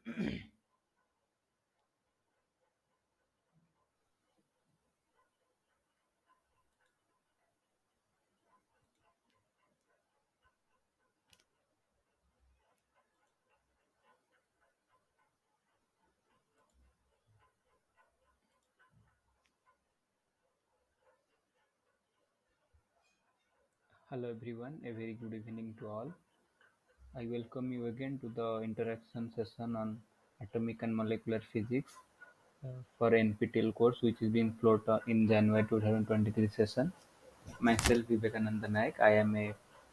Hello everyone, a very good evening to all. I welcome you again to the interaction session on atomic and molecular physics for NPTEL course which is being float in January 2023 session. Myself Vivekananda Naik, I am a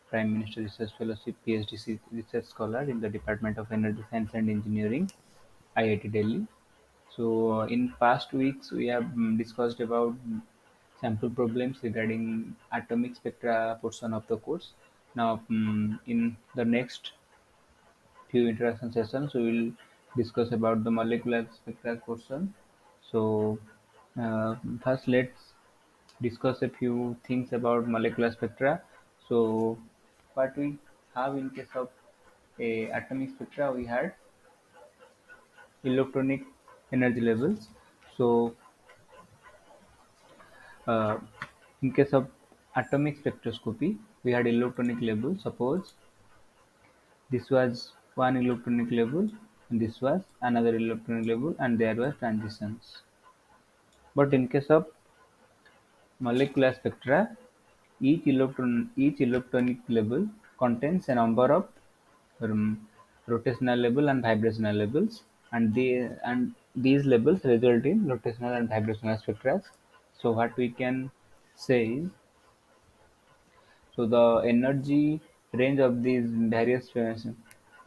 Prime Minister Research Fellowship PhD research scholar in the Department of Energy Science and Engineering, IIT Delhi. So in past weeks we have discussed about sample problems regarding atomic spectra portion of the course. Now in the next few interaction sessions we will discuss about the molecular spectra portion. So uh, first let's discuss a few things about molecular spectra. So what we have in case of a atomic spectra, we had electronic energy levels. So Uh, in case of atomic spectroscopy, we had electronic level. Suppose this was one electronic level, and this was another electronic level, and there were transitions. But in case of molecular spectra, each electronic level contains a number of um, rotational level and vibrational levels, and these levels result in rotational and vibrational spectra. So what we can say is, so the energy range of these various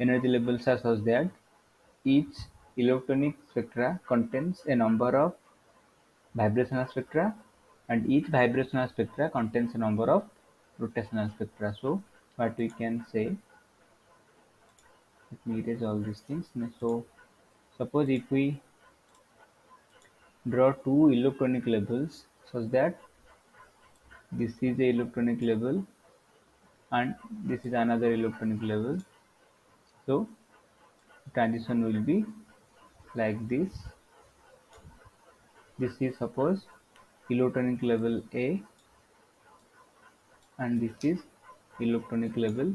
energy levels are such that each electronic spectra contains a number of vibrational spectra, and each vibrational spectra contains a number of rotational spectra. So what we can say, let me erase all these things. So suppose if we draw two electronic levels such that this is a electronic level and this is another electronic level, so transition will be like this. This is suppose electronic level A, and this is electronic level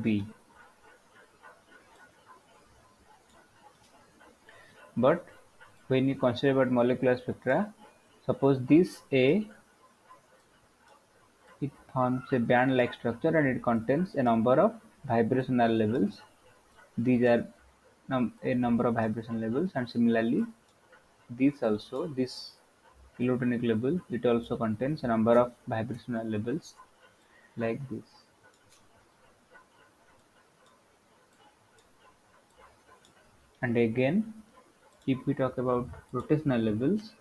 B. But when you consider about molecular spectra, suppose this A, it forms a band-like structure and it contains a number of vibrational levels. These are a number of vibration levels, and similarly this electronic level, it also contains a number of vibrational levels like this. And again, if we talk about rotational levels,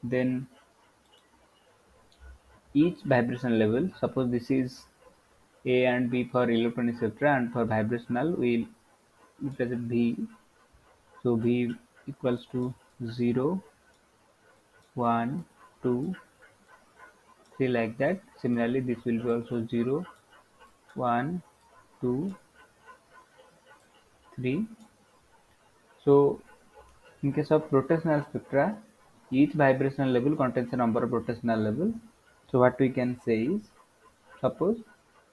then each vibration level, suppose this is A and B for electronic spectra, and for vibrational we represent V. So V equals to 0, 1, 2, 3, like that. Similarly, this will be also 0, 1, 2, 3. So in case of rotational spectra, each vibrational level contains a number of rotational levels. So what we can say is, suppose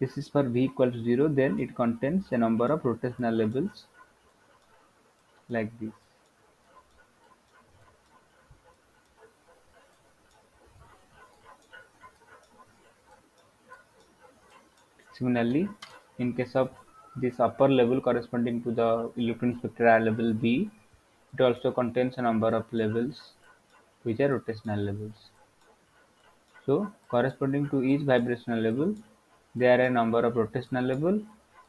this is for V equals to 0, then it contains a number of rotational levels like this. Similarly, in case of this upper level corresponding to the electron spectra level B, it also contains a number of levels which are rotational levels. So corresponding to each vibrational level, there are a number of rotational level,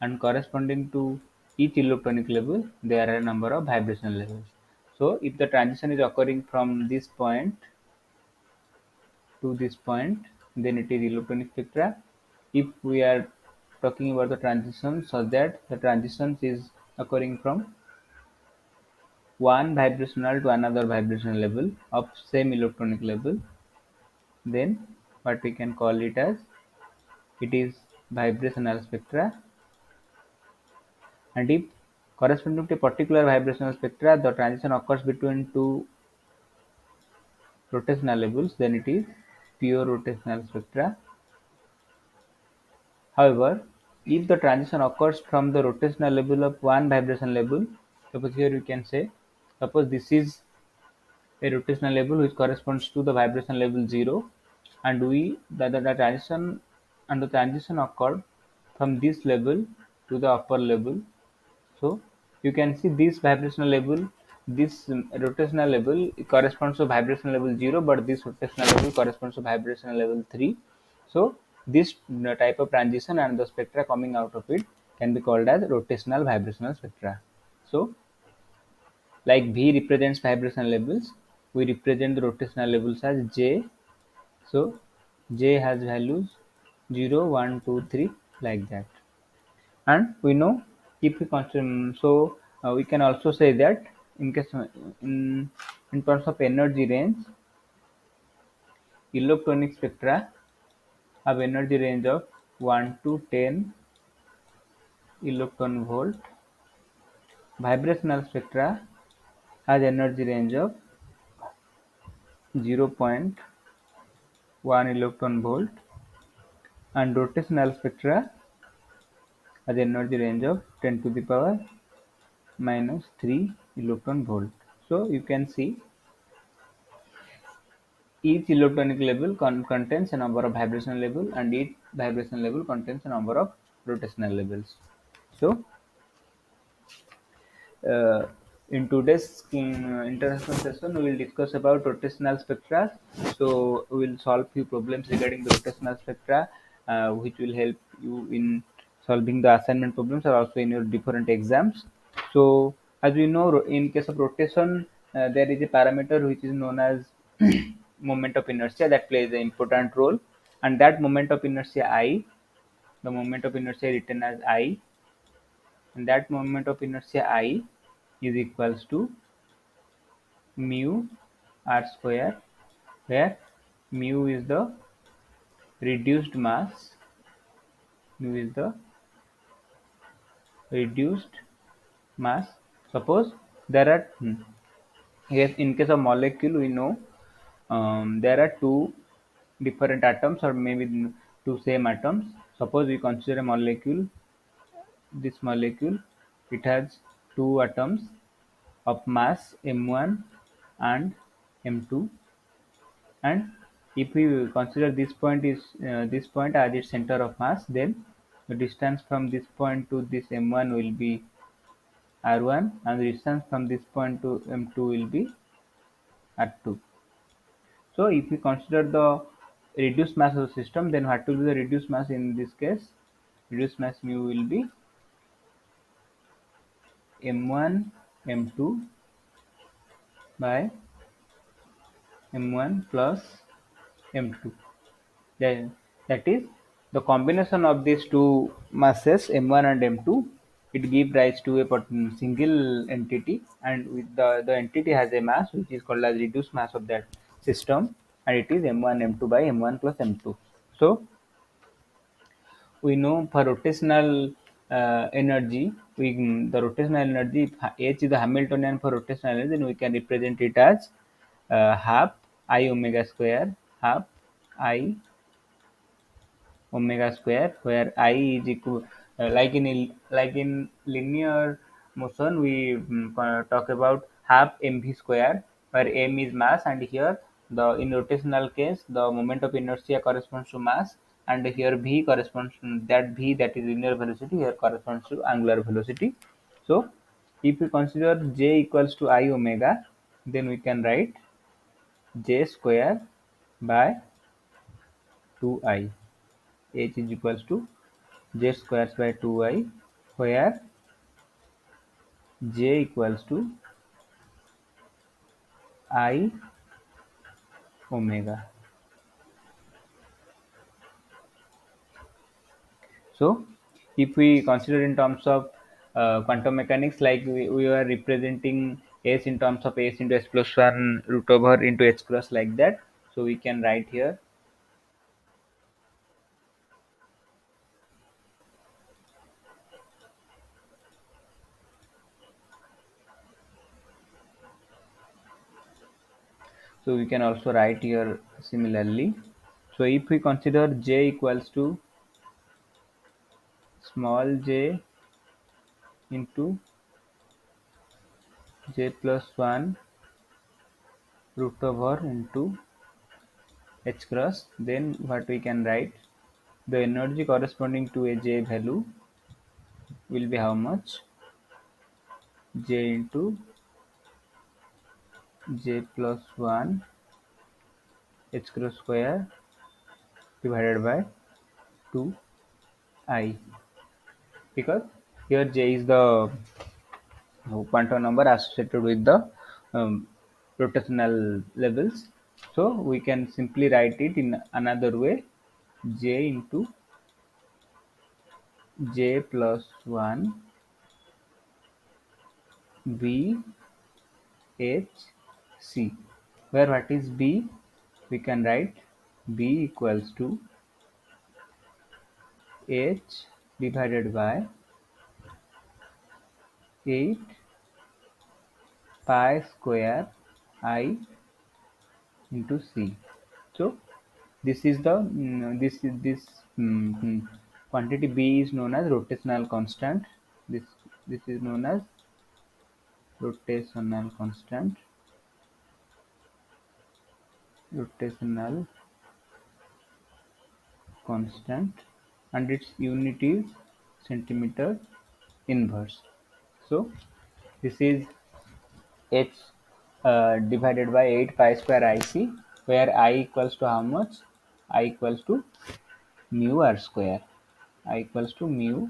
and corresponding to each electronic level, there are a number of vibrational levels. So if the transition is occurring from this point to this point, then it is electronic spectra. If we are talking about the transition, so that the transition is occurring from one vibrational to another vibrational level of same electronic level, then what we can call it as, it is vibrational spectra. And if Corresponding to a particular vibrational spectra, the transition occurs between two rotational levels, then it is pure rotational spectra. However, if the transition occurs from the rotational level of one vibration level, suppose here we can say, suppose this is a rotational level which corresponds to the vibration level 0, and the transition and the transition occurred from this level to the upper level. So you can see this vibrational level, this rotational level corresponds to vibrational level 0, but this rotational level corresponds to vibrational level 3. So this type of transition and the spectra coming out of it can be called as rotational vibrational spectra. So like V represents vibration levels, we represent the rotational levels as J. So J has values 0, 1, 2, 3, like that. And we know, if we consider, so we can also say that in case in terms of energy range, electronic spectra have energy range of 1 to 10 electron volt. Vibrational spectra has energy range of 0.1 electron volt, and rotational spectra has energy range of 10 to the power minus 3 electron volt. So you can see each electronic level contains a number of vibration level, and each vibration level contains a number of rotational levels. So uh, in today's international session, we will discuss about rotational spectra. So we will solve few problems regarding the rotational spectra, which will help you in solving the assignment problems or also in your different exams. So as we know, in case of rotation, there is a parameter which is known as moment of inertia that plays an important role, and that moment of inertia I, the moment of inertia written as I, and that moment of inertia I is equals to mu r square, where mu is the reduced mass, mu is the reduced mass. Suppose there are yes, in case of molecule, we know there are two different atoms or maybe two same atoms. Suppose we consider a molecule, this molecule, it has two atoms of mass m1 and m2, and if we consider this point as its center of mass, then the distance from this point to this m1 will be r1, and the distance from this point to m2 will be r2. So if we consider the reduced mass of the system, then what will be the reduced mass in this case? Reduced mass mu will be m1 m2 by m1 plus m2. Then that is the combination of these two masses m1 and m2. It gives rise to a single entity, and with the entity has a mass which is called as reduced mass of that system, and it is m1 m2 by m1 plus m2. So we know for rotational energy, the rotational energy, if H is the Hamiltonian for rotational energy, then we can represent it as half I omega square, half I omega square, where I is equal, like in linear motion, we talk about half mv square, where m is mass, and here the in rotational case the moment of inertia corresponds to mass, and here v corresponds to that v, that is linear velocity, here corresponds to angular velocity. So if we consider j equals to I omega, then we can write j square by 2I. H is equals to j squares by 2I, where j equals to I omega. So if we consider in terms of quantum mechanics, like we are representing s in terms of s into s plus 1 root over into h cross, like that. So we can write here So we can also write here similarly. So if we consider j equals to small j into j plus 1 root over into h cross, then what we can write, the energy corresponding to a j value will be how much, j into j plus 1 h cross square divided by 2I, because here j is the quantum number associated with the um, rotational levels. So we can simply write it in another way, j into j plus 1 b h c, where what is b, we can write b equals to h divided by 8 pi square I into c. So this is the quantity b is known as rotational constant. This is known as rotational constant, rotational constant, and its unit is centimeter inverse. So this is h divided by 8 pi square IC, where I equals to how much? I equals to mu r square. I equals to mu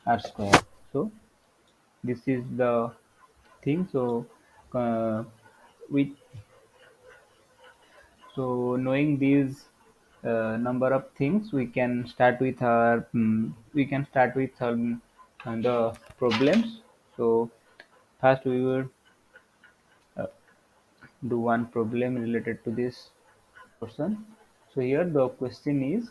r square. So this is the thing. So uh, with so knowing these number of things, we can start with our the problems. So first we will uh, do one problem related to this portion. So here the question is,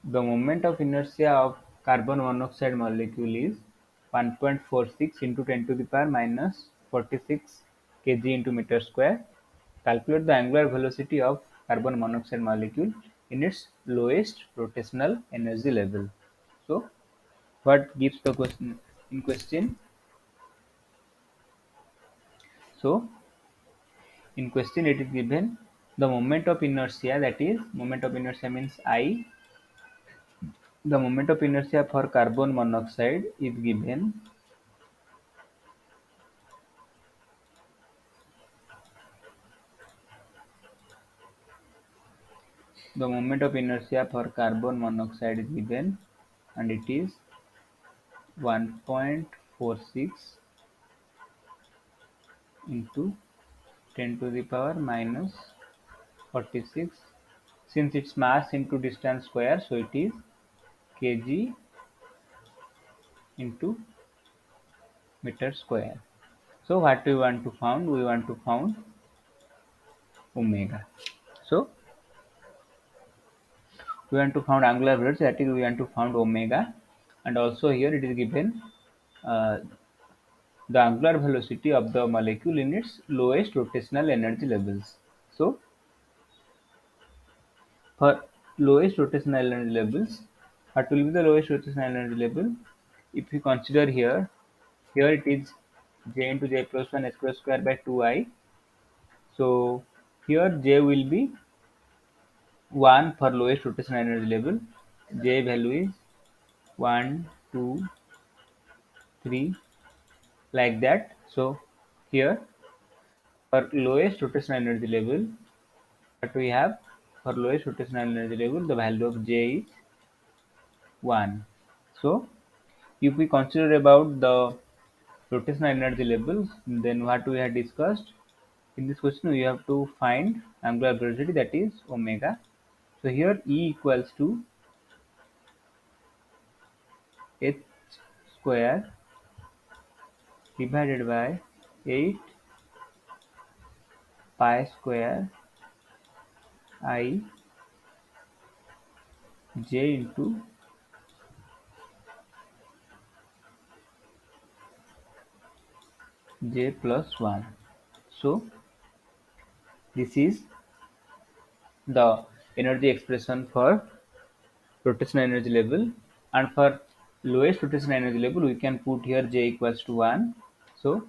the moment of inertia of carbon monoxide molecule is 1.46 into 10 to the power minus 46 kg into meter square. Calculate the angular velocity of carbon monoxide molecule in its lowest rotational energy level. So, what gives the question in question? So, in question it is given the moment of inertia, that is moment of inertia means I. The moment of inertia for carbon monoxide is given, the moment of inertia for carbon monoxide is given, and it is 1.46 into 10 to the power minus 46. Since its mass into distance square, so it is kg into meter square. So what we want to found? We want to found omega. So we want to found angular velocity, that is we want to found omega, and also here it is given uh, the angular velocity of the molecule in its lowest rotational energy levels. So for lowest rotational energy levels, what will be the lowest rotational energy level? If you consider here it is j into j plus 1 h cross square by 2I. So here j will be 1 for lowest rotational energy level. J value is 1, 2, 3, like that. So here for lowest rotational energy level, what we have, for lowest rotational energy level, the value of j is 1. So if we consider about the rotational energy levels, then what we have discussed in this question, we have to find angular velocity, that is omega. So here E equals to h square divided by 8 pi square I j into j plus 1. So this is the energy expression for rotational energy level, and for lowest rotational energy level we can put here j equals to 1. So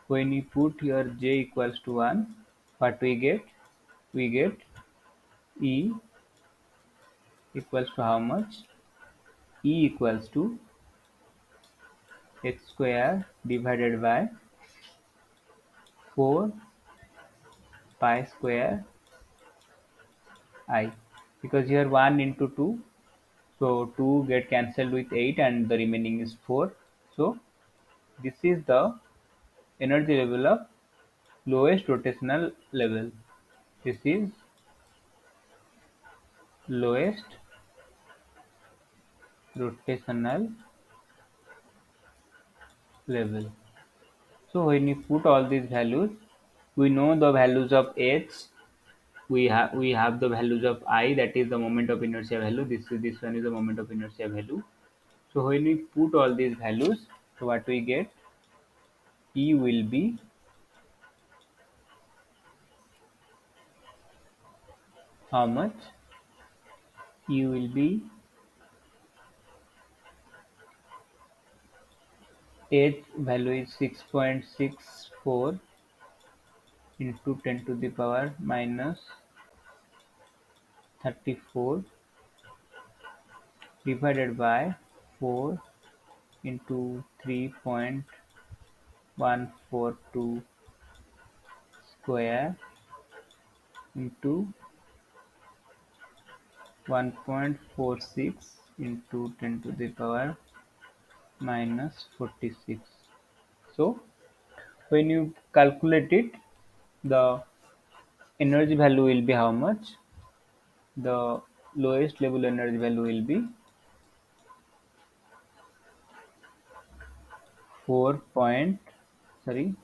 when we put here j equals to 1, what we get? We get E equals to how much? E equals to x square divided by 4 pi square I, because here 1 into 2, so 2 get cancelled with 8 and the remaining is 4. So this is the energy level of lowest rotational level. This is lowest rotational level. So when you put all these values, we know the values of h, we have the values of I, that is the moment of inertia value. This one is the moment of inertia value. So when we put all these values, so what we get? E will be how much? E will be H value is 6.64 into 10 to the power minus 34 divided by 4 into 3.142 square into 1.46 into 10 to the power minus 46. So when you calculate it, the energy value will be how much? The lowest level energy value will be 4 point, sorry,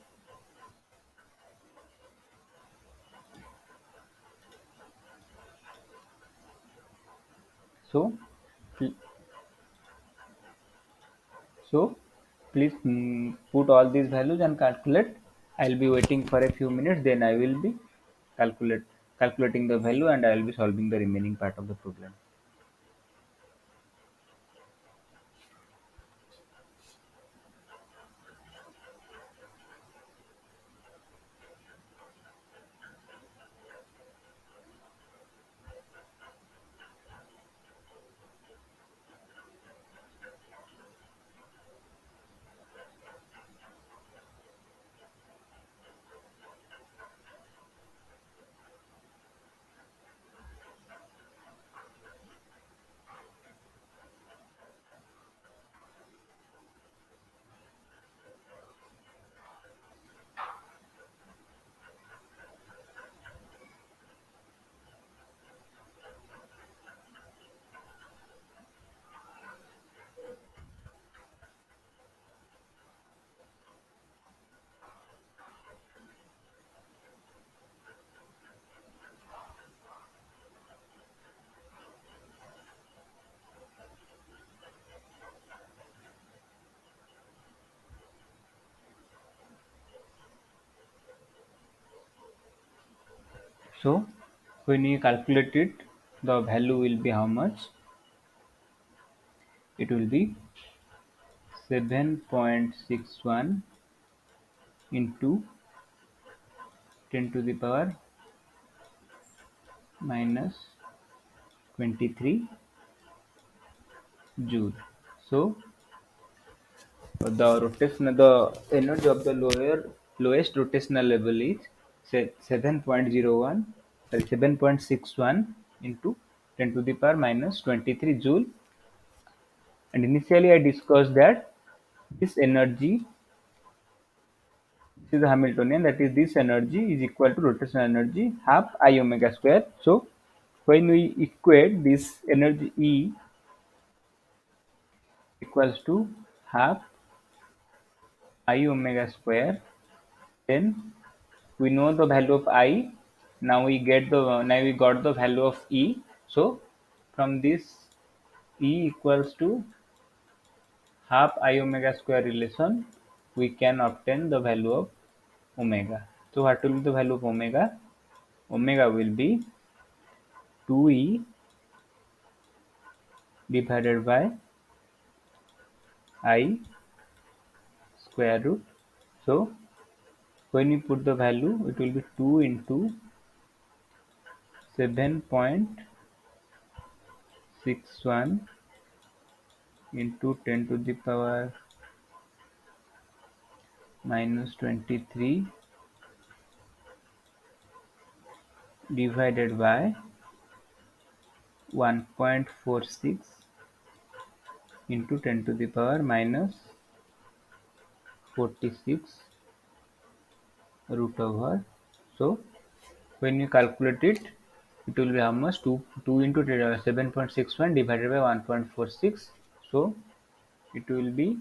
so so please put all these values and calculate. I'll be waiting for a few minutes, then I will be calculating the value, and I will be solving the remaining part of the problem. So when you calculate it, the value will be how much? It will be 7.61 into 10 to the power minus 23 joule. So the energy of the lowest rotational level is 7.01, sorry, 7.61 into 10 to the power minus 23 joule. And initially I discussed that this energy, this is the Hamiltonian, that is this energy is equal to rotational energy half I omega square. So when we equate this energy E equals to half I omega square, then we know the value of I. Now we got the value of E. So from this, E equals to half I omega square relation, we can obtain the value of omega. So what will be the value of omega? Omega will be 2e divided by I square root. So when you put the value, it will be 2 into 7.61 into 10 to the power minus 23 divided by 1.46 into 10 to the power minus 46 root over. So when you calculate it, it will be how much? 2 into 7.61 divided by 1.46. So it will be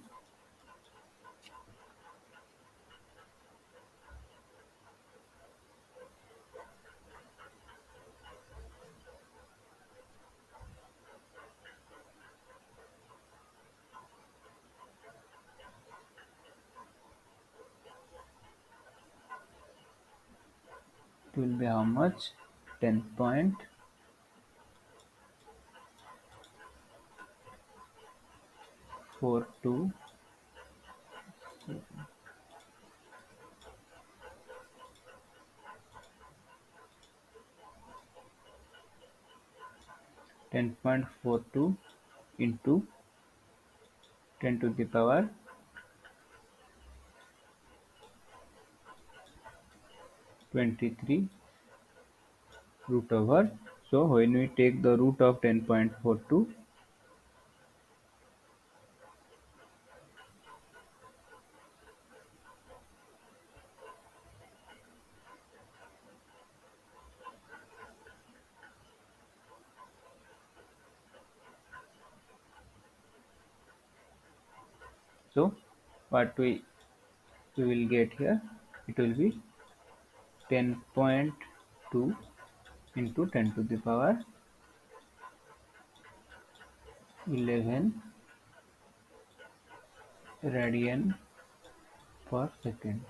10.42 10.42 into 10 to the power 23 root over. So when we take the root of 10.42, so what we will get here, it will be 10.2 into 10 to the power 11 radian per second.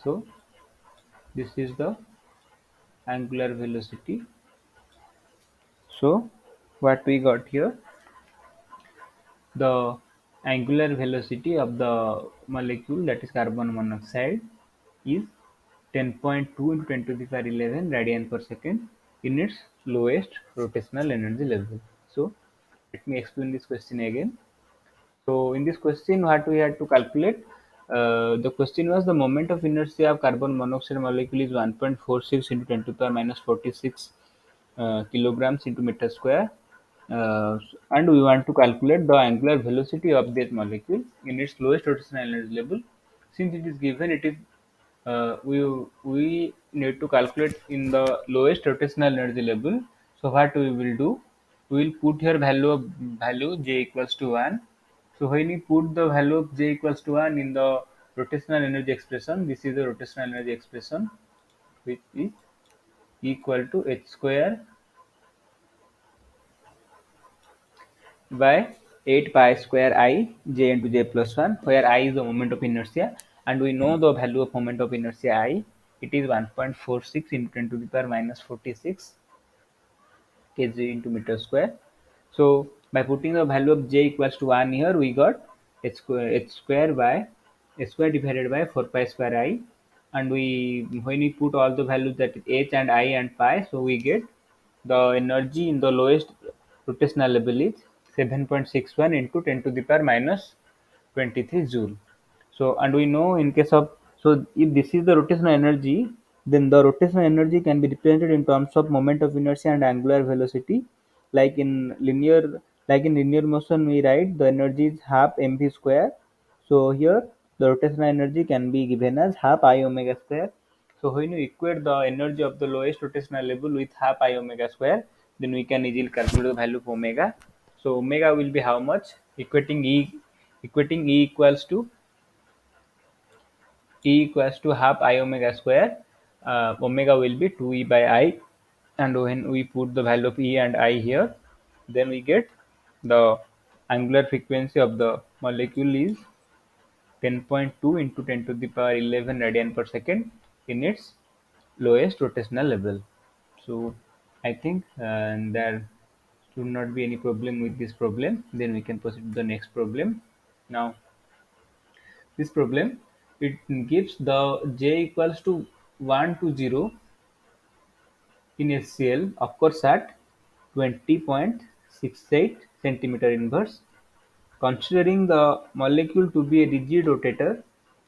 So this is the angular velocity. So what we got here, the angular velocity of the molecule, that is carbon monoxide, is 10.2 into 10 to the power 11 radian per second in its lowest rotational energy level. So let me explain this question again. So in this question, what we had to calculate, the question was the moment of inertia of carbon monoxide molecule is 1.46 into 10 to the power minus 46 kilograms into meter square, and we want to calculate the angular velocity of that molecule in its lowest rotational energy level. Since it is given, it is we need to calculate in the lowest rotational energy level. So what we will do, we will put here value j equals to 1. So when we put the value of j equals to 1 in the rotational energy expression, this is the rotational energy expression, which is equal to h square by 8 pi square I j into j plus 1, where I is the moment of inertia, and we know the value of moment of inertia I, it is 1.46 into 10 to the power minus 46 kg into meter square. So by putting the value of j equals to 1 here, we got h square divided by 4 pi square I, and when we put all the values, that is h and I and pi, so we get the energy in the lowest rotational level is 7.61 into 10 to the power minus 23 joule. So and we know, in case of, so if this is the rotational energy, then the rotational energy can be represented in terms of moment of inertia and angular velocity. Like in linear motion, we write the energy is half mv square. So here the rotational energy can be given as half I omega square. So when you equate the energy of the lowest rotational level with half I omega square, then we can easily calculate the value of omega. So omega will be how much? Equating E equals to half I omega square. Omega will be 2e by I, and when we put the value of E and I here, then we get the angular frequency of the molecule is 10.2 into 10 to the power 11 radian per second in its lowest rotational level. So I think there should not be any problem with this problem. Then we can proceed to the next problem. Now this problem, it gives the j equals to 1 to 0 in HCl occurs at 20.68 centimeter inverse. Considering the molecule to be a rigid rotator,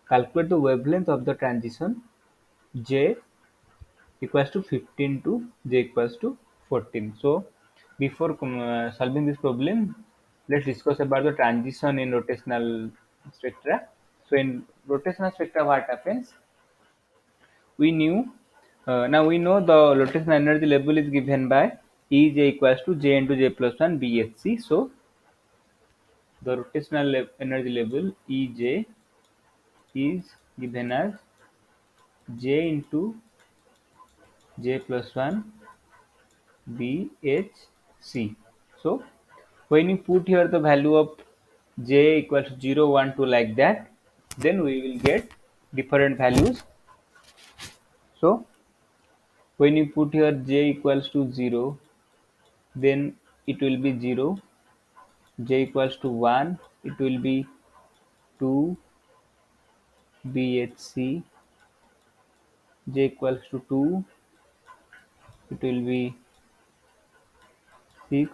calculate the wavelength of the transition J equals to 15 to J equals to 14. So before solving this problem, let's discuss about the transition in rotational spectra. So in rotational spectra, what happens? We knew, now we know the rotational energy level is given by Ej equals to J into J plus 1 BHC. So the rotational energy level Ej is given as J into J plus 1 BHC. So when you put here the value of J equals to 0, 1, 2 like that, then we will get different values. So when you put here J equals to 0, then it will be 0. J equals to 1, it will be 2 BHC. J equals to 2, it will be 6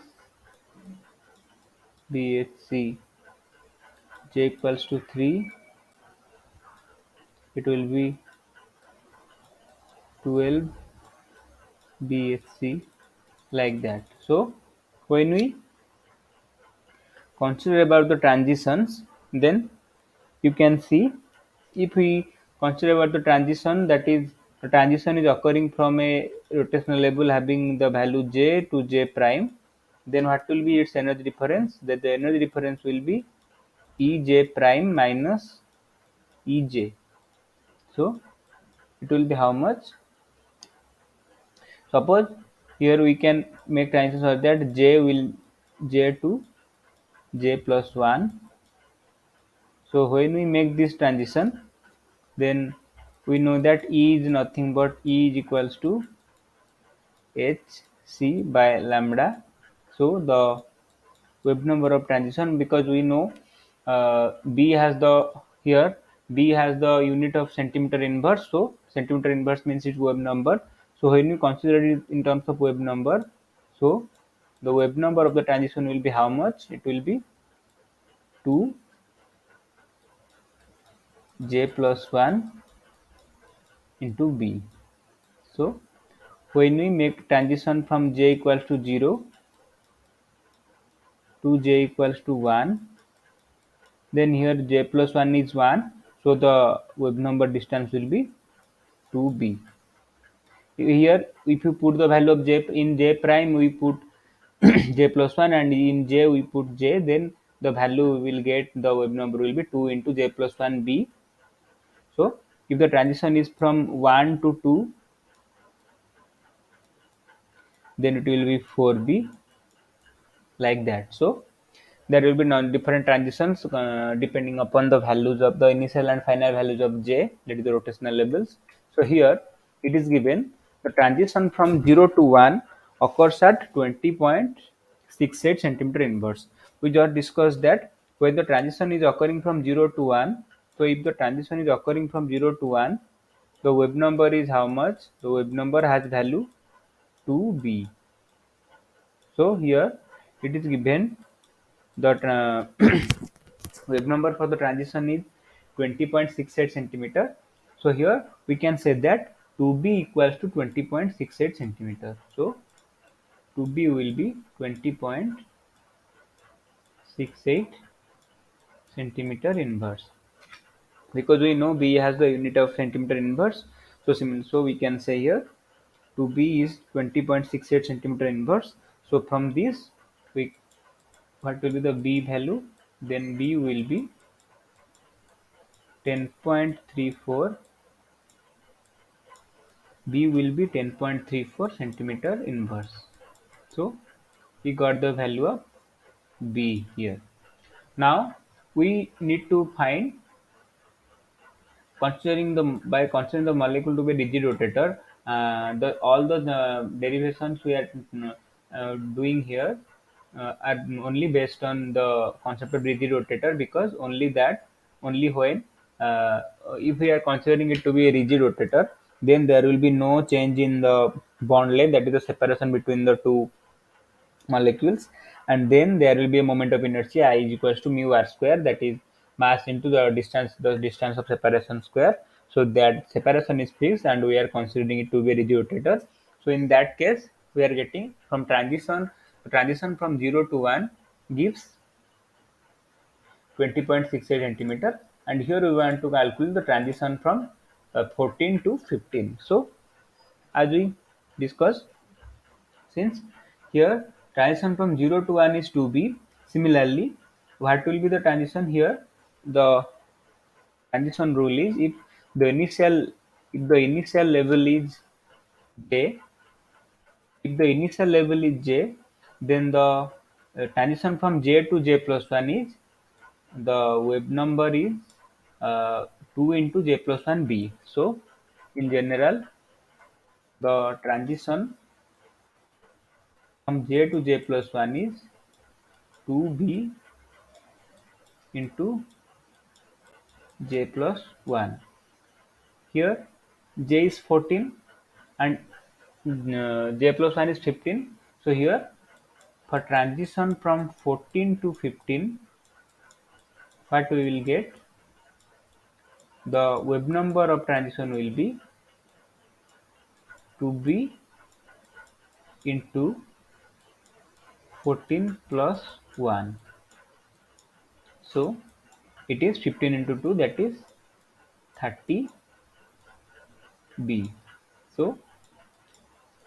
BHC. J equals to 3, it will be 12 BHC, like that. So when we consider about the transitions, then you can see, if we consider about the transition, that is the transition is occurring from a rotational level having the value j to j prime, then what will be its energy difference? That the energy difference will be Ej prime minus Ej. So it will be how much? Suppose here we can make transition so that j to j plus 1. So when we make this transition, then we know that E is nothing but E is equals to Hc by lambda. So the wave number of transition, because we know B has the, here B has the unit of centimeter inverse, so centimeter inverse means its wave number. So when you consider it in terms of wave number, so the wave number of the transition will be how much? It will be 2 j plus 1 into B. So when we make transition from j equals to 0 to j equals to 1, then here j plus 1 is 1, so the wave number distance will be 2b. Here if you put the value of j in j prime, we put j plus 1, and in j we put j, then the value we will get, the wave number will be 2 into j plus 1 b. So if the transition is from 1 to 2, then it will be 4b, like that. So there will be different transitions depending upon the values of the initial and final values of j, that is the rotational levels. So here it is given the transition from 0 to 1 occurs at 20.68 centimeter inverse. We just discussed that when the transition is occurring from 0 to 1, so if the transition is occurring from 0 to 1, the wave number is how much? The wave number has value 2b. So here it is given that wave number for the transition is 20.68 centimeter. So here we can say that 2b equals to 20.68 centimeter. So 2b will be 20.68 centimeter inverse, because we know b has the unit of centimeter inverse. So so we can say here 2b is 20.68 centimeter inverse. So from this, we, what will be the b value? Then b will be 10.34, B will be 10.34 centimeter inverse. So we got the value of B here. Now we need to find considering the by considering the molecule to be rigid rotator, the all the derivations we are doing here are only based on the concept of rigid rotator, because only when if we are considering it to be a rigid rotator, then there will be no change in the bond length, that is the separation between the two molecules, and then there will be a moment of inertia I is equals to mu r square, that is mass into the distance of separation square. So that separation is fixed and we are considering it to be a rigid rotator. So in that case we are getting from transition from 0 to 1 gives 20.68 centimeter, and here we want to calculate the transition from 14 to 15. So as we discussed, since here transition from 0 to 1 is 2b, similarly what will be the transition here? The transition rule is, if the initial level is j, if the initial level is j, then the transition from j to j plus 1 is, the wave number is 2 into j plus 1 b. So in general, the transition from j to j plus 1 is 2b into j plus 1. Here j is 14 and j plus 1 is 15. So here for transition from 14 to 15, what we will get, the wave number of transition will be 2b into 14 plus 1. So it is 15 into 2, that is 30b. So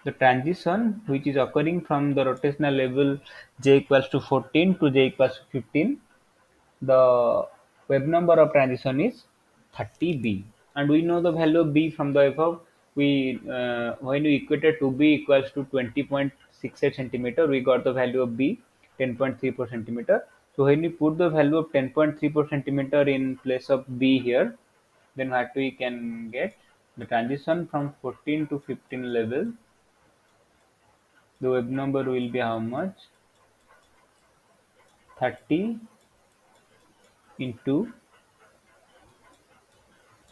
the transition which is occurring from the rotational level j equals to 14 to j equals to 15, the wave number of transition is 30b, and we know the value of b from the above. We when we equated 2b equals to 20.68 centimeter, we got the value of b 10.34 centimeter. So when we put the value of 10.34 centimeter in place of b here, then what we can get, the transition from 14 to 15 level, the wave number will be how much? 30 into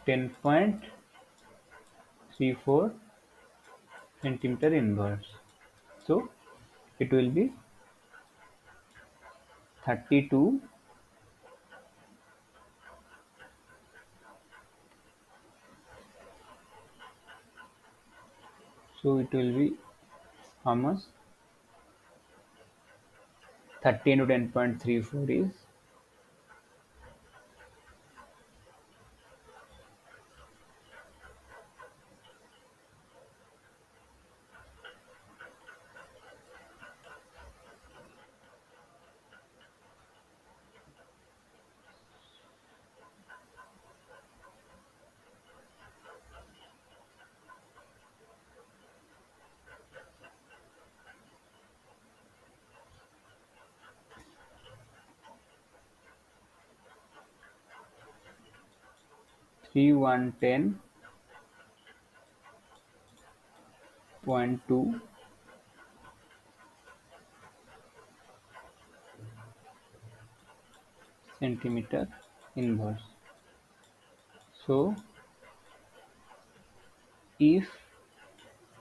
10.34 centimeter inverse. So it will be 32. So it will be how much? 30 into 10.34 is 3110.2 centimeter inverse. So if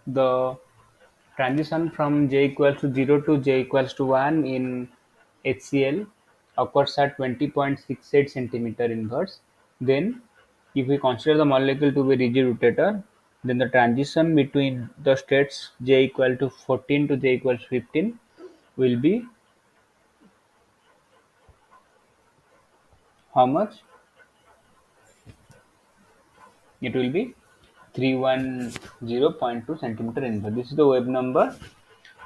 the transition from j equals to 0 to j equals to 1 in HCl occurs at 20.68 centimeter inverse, then if we consider the molecule to be rigid rotator, then the transition between the states j equal to 14 to j equals 15 will be how much? It will be 310.2 centimeter inverse. This is the wave number.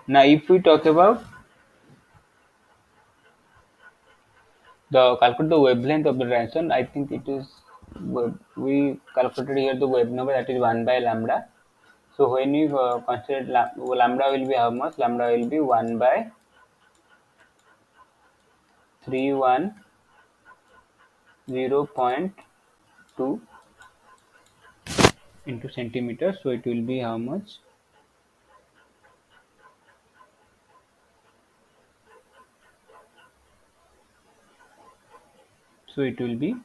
Now if we talk about the calculate the wavelength of the transition, I think it is, we calculated here the wave number, that is 1 by lambda. So when we consider lambda will be how much? Lambda will be 1 by 310.2 into centimeters. So it will be how much? So it will be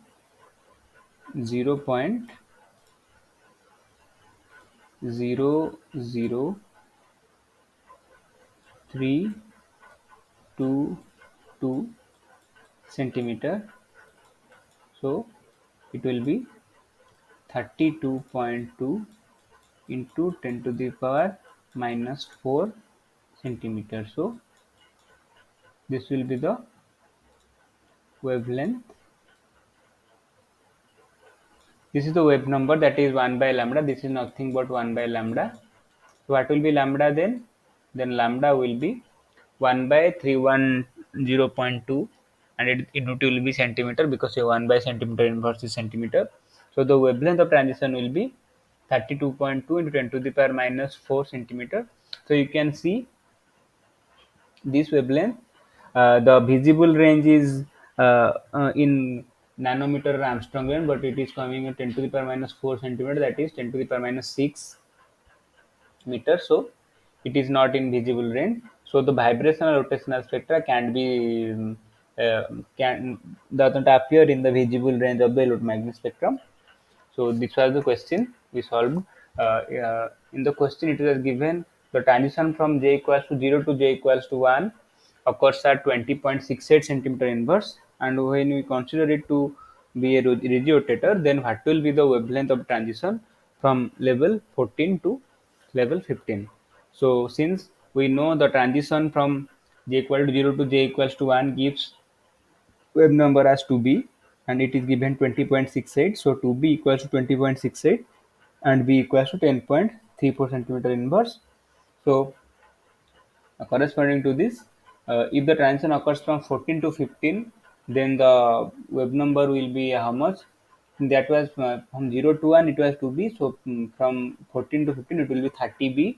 0.00322 centimeter. So it will be 32.2 into 10 to the power minus 4 centimeter. So this will be the wavelength. This is the wave number, that is 1 by lambda. This is nothing but 1 by lambda. So what will be lambda then? Then lambda will be 1 by 310.2, and it will be centimeter, because a 1 by centimeter inverse is centimeter. So the wavelength of transition will be 32.2 into 10 to the power minus 4 centimeter. So you can see this wavelength. The visible range is in nanometer or Armstrong range, but it is coming at 10 to the power minus 4 centimeter, that is 10 to the power minus 6 meter. So it is not in visible range. So the vibrational rotational spectra can be uh, can doesn't appear in the visible range of the electromagnetic spectrum. So this was the question we solved. In the question it was given the transition from j equals to 0 to j equals to 1 occurs at 20.68 centimeter inverse, and when we consider it to be a regiotator, then what will be the wavelength of transition from level 14 to level 15. So since we know the transition from j equal to 0 to j equals to 1 gives wave number as 2b, and it is given 20.68. So 2b equals to 20.68 and b equals to 10.34 centimeter inverse. So corresponding to this, if the transition occurs from 14 to 15, then the wave number will be how much? That was from 0 to 1 it was 2b. So from 14 to 15 it will be 30b.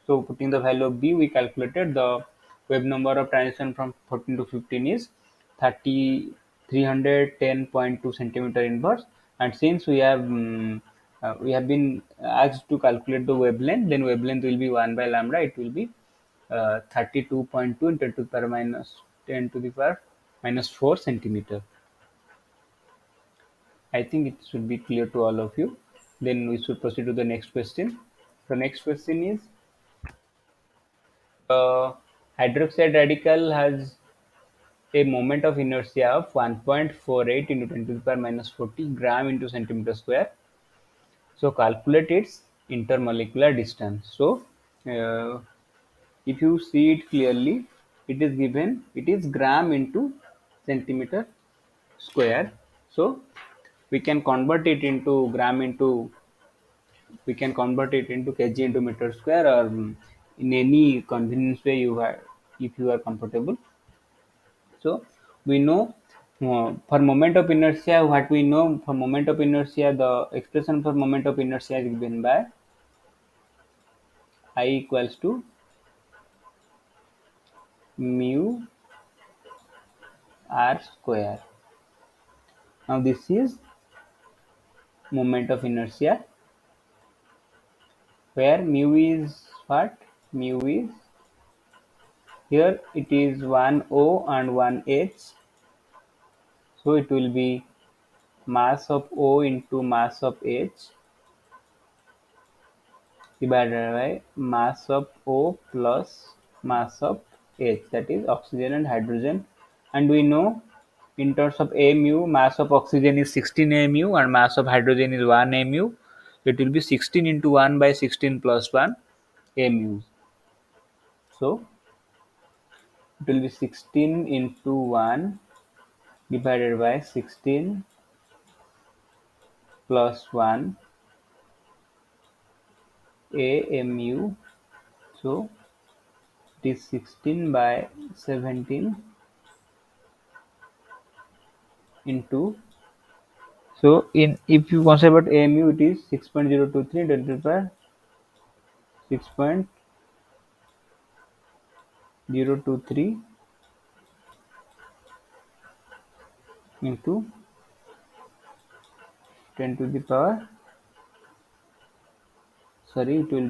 So putting the value of b, we calculated the wave number of transition from 14 to 15 is 30 310.2 centimeter inverse. And since we have been asked to calculate the wavelength, then wavelength will be 1 by lambda. It will be 32.2 into 10 to the power minus 10 to the power minus 4 centimeter. I think it should be clear to all of you. Then we should proceed to the next question. The next question is, hydroxide radical has a moment of inertia of 1.48 into 10 to the power minus 40 gram into centimeter square. So calculate its intermolecular distance. So if you see it clearly, it is given, it is gram into centimeter square. So we can convert it into gram into, we can convert it into kg into meter square, or in any convenience way you are, if you are comfortable. So we know for moment of inertia, what we know for moment of inertia, the expression for moment of inertia is given by I equals to mu r square. Now this is moment of inertia, where mu is what? Mu is, here it is 1 O and 1 H. So it will be mass of O into mass of H divided by mass of O plus mass of H, that is oxygen and hydrogen. And we know in terms of mu, mass of oxygen is 16 mu and mass of hydrogen is 1 mu. It will be 16 into 1 by 16 plus 1 mu. So it will be 16 into 1 divided by 16 plus 1 mu. So it is 16 by 17 into, so in, if you consider about AMU, it is 6.023 divided by 6.023 into 10 to the power Sorry, it will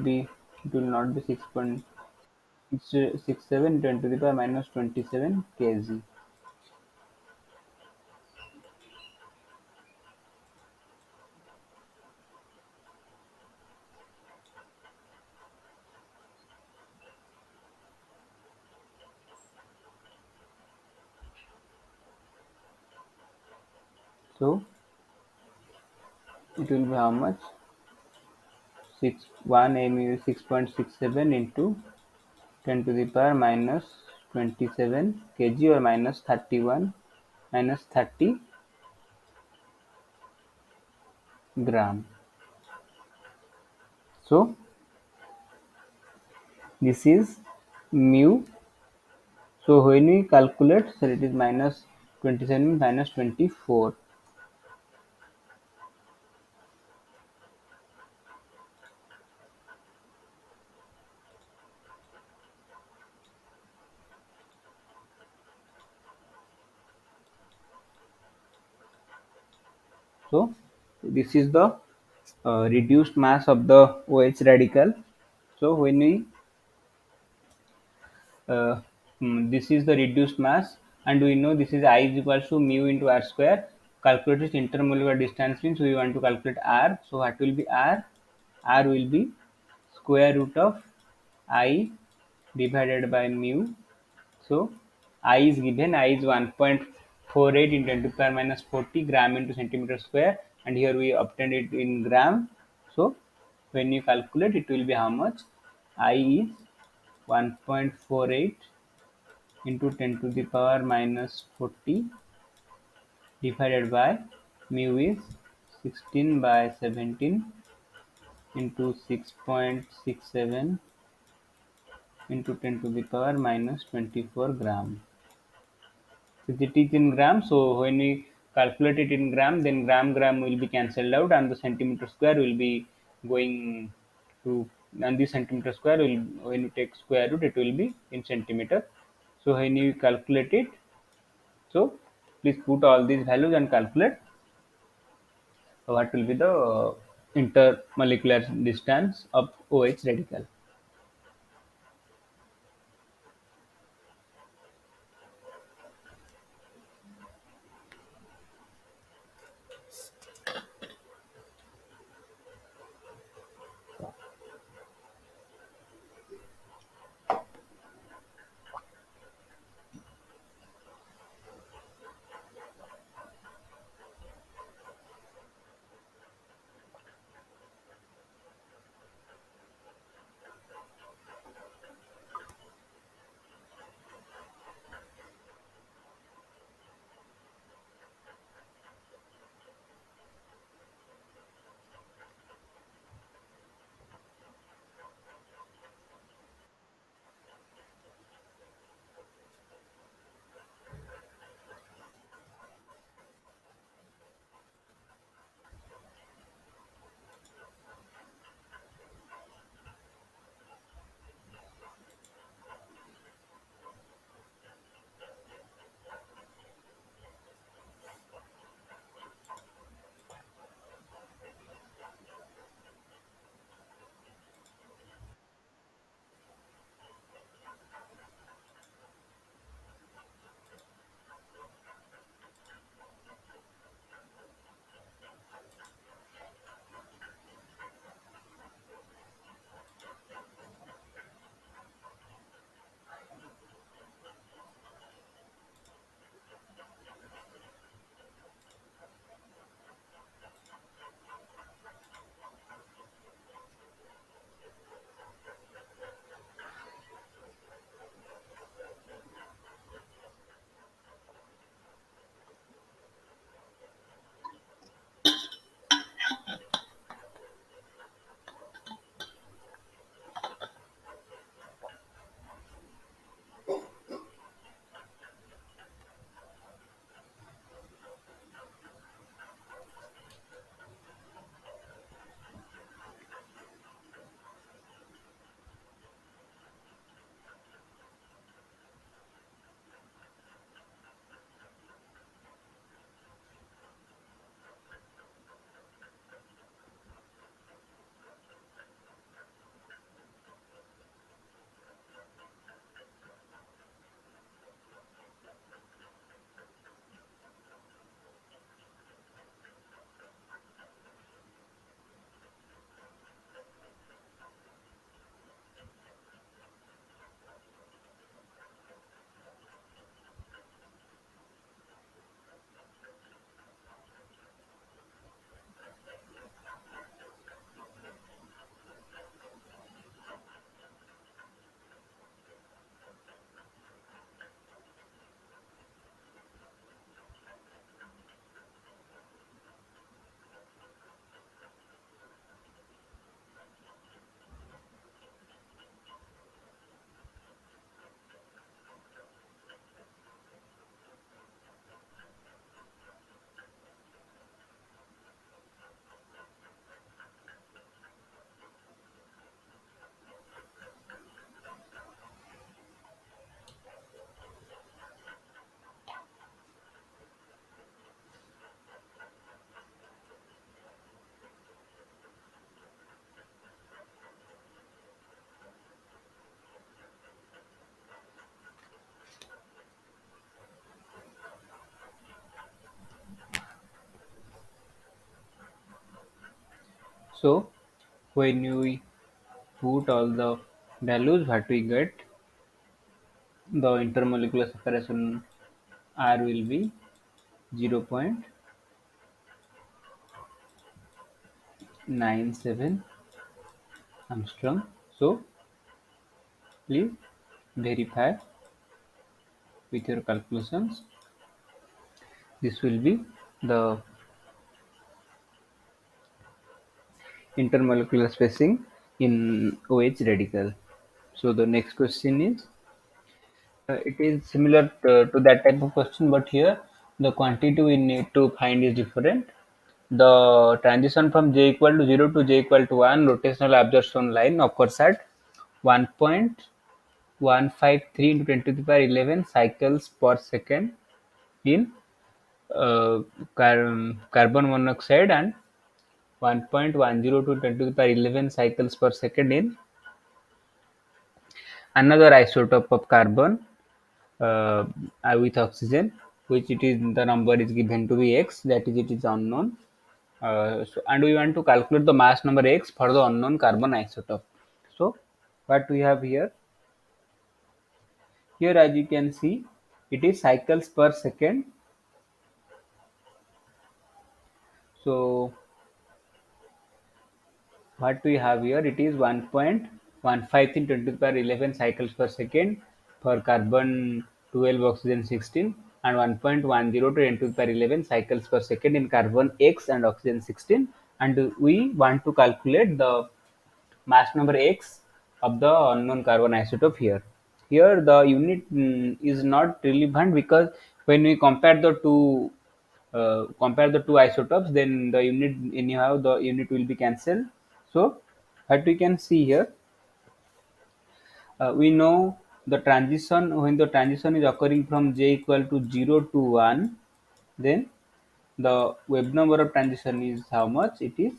not be 6.67 10 to the power minus 27 kg. So it will be how much? 1 mu is 6.67 into 10 to the power minus 27 kg or minus 31 minus 30 gram. So this is mu. So when we calculate, so it is minus 27 minus 24. So this is the reduced mass of the OH radical. So when we uh, this is the reduced mass, and we know this is I is equal to mu into r square. Calculate its intermolecular distance means we want to calculate r. So what will be r? R will be square root of I divided by mu. So I is given, I is 1.48 in 10 to the power minus 40 gram into centimeter square, and here we obtained it in gram. So when you calculate, it will be how much? I is 1.48 into 10 to the power minus 40 divided by mu is 16 by 17 into 6.67 into 10 to the power minus 24 gram. Since it is in gram, so when we calculate it in gram, then gram will be cancelled out, and the centimeter square will be going to, and the centimeter square will, when you take square root, it will be in centimeter. So when you calculate it, so please put all these values and calculate what will be the intermolecular distance of OH radical. So when we put all the values, what we get, the intermolecular separation R will be 0.97 Armstrong. So please verify with your calculations. This will be the intermolecular spacing in OH radical. So the next question is, it is similar to that type of question, but here the quantity we need to find is different. The transition from j equal to 0 to j equal to 1 rotational absorption line occurs at 1.153 into 10 to the power 11 cycles per second in uh, carbon monoxide, and 1.102 10 to the power 11 cycles per second in another isotope of carbon uh, with oxygen, which it is the number is given to be x, that is it is unknown. And we want to calculate the mass number x for the unknown carbon isotope. So what we have here, as you can see, it is cycles per second. So what we have here, it is 1.15 10 to the power 11 cycles per second for carbon 12 oxygen 16, and 1.10 to 10 to the power 11 cycles per second in carbon X and oxygen 16, and we want to calculate the mass number X of the unknown carbon isotope here. Here the unit is not relevant, because when we compare the two isotopes, then the unit, anyhow the unit will be cancelled. So what we can see here, we know the transition, when the transition is occurring from j equal to 0 to 1, then the wave number of transition is how much? It is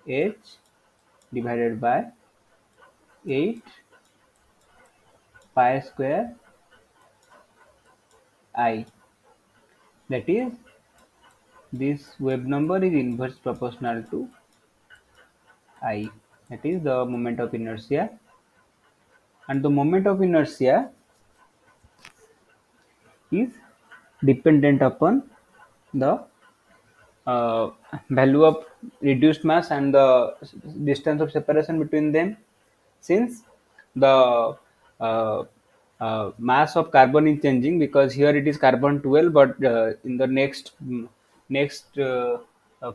h divided by 8 pi square I. That is, this wave number is inverse proportional to I. That is the moment of inertia, and the moment of inertia is dependent upon the uh, value of reduced mass and the distance of separation between them. Since the uh, mass of carbon is changing, because here it is carbon 12, but in the next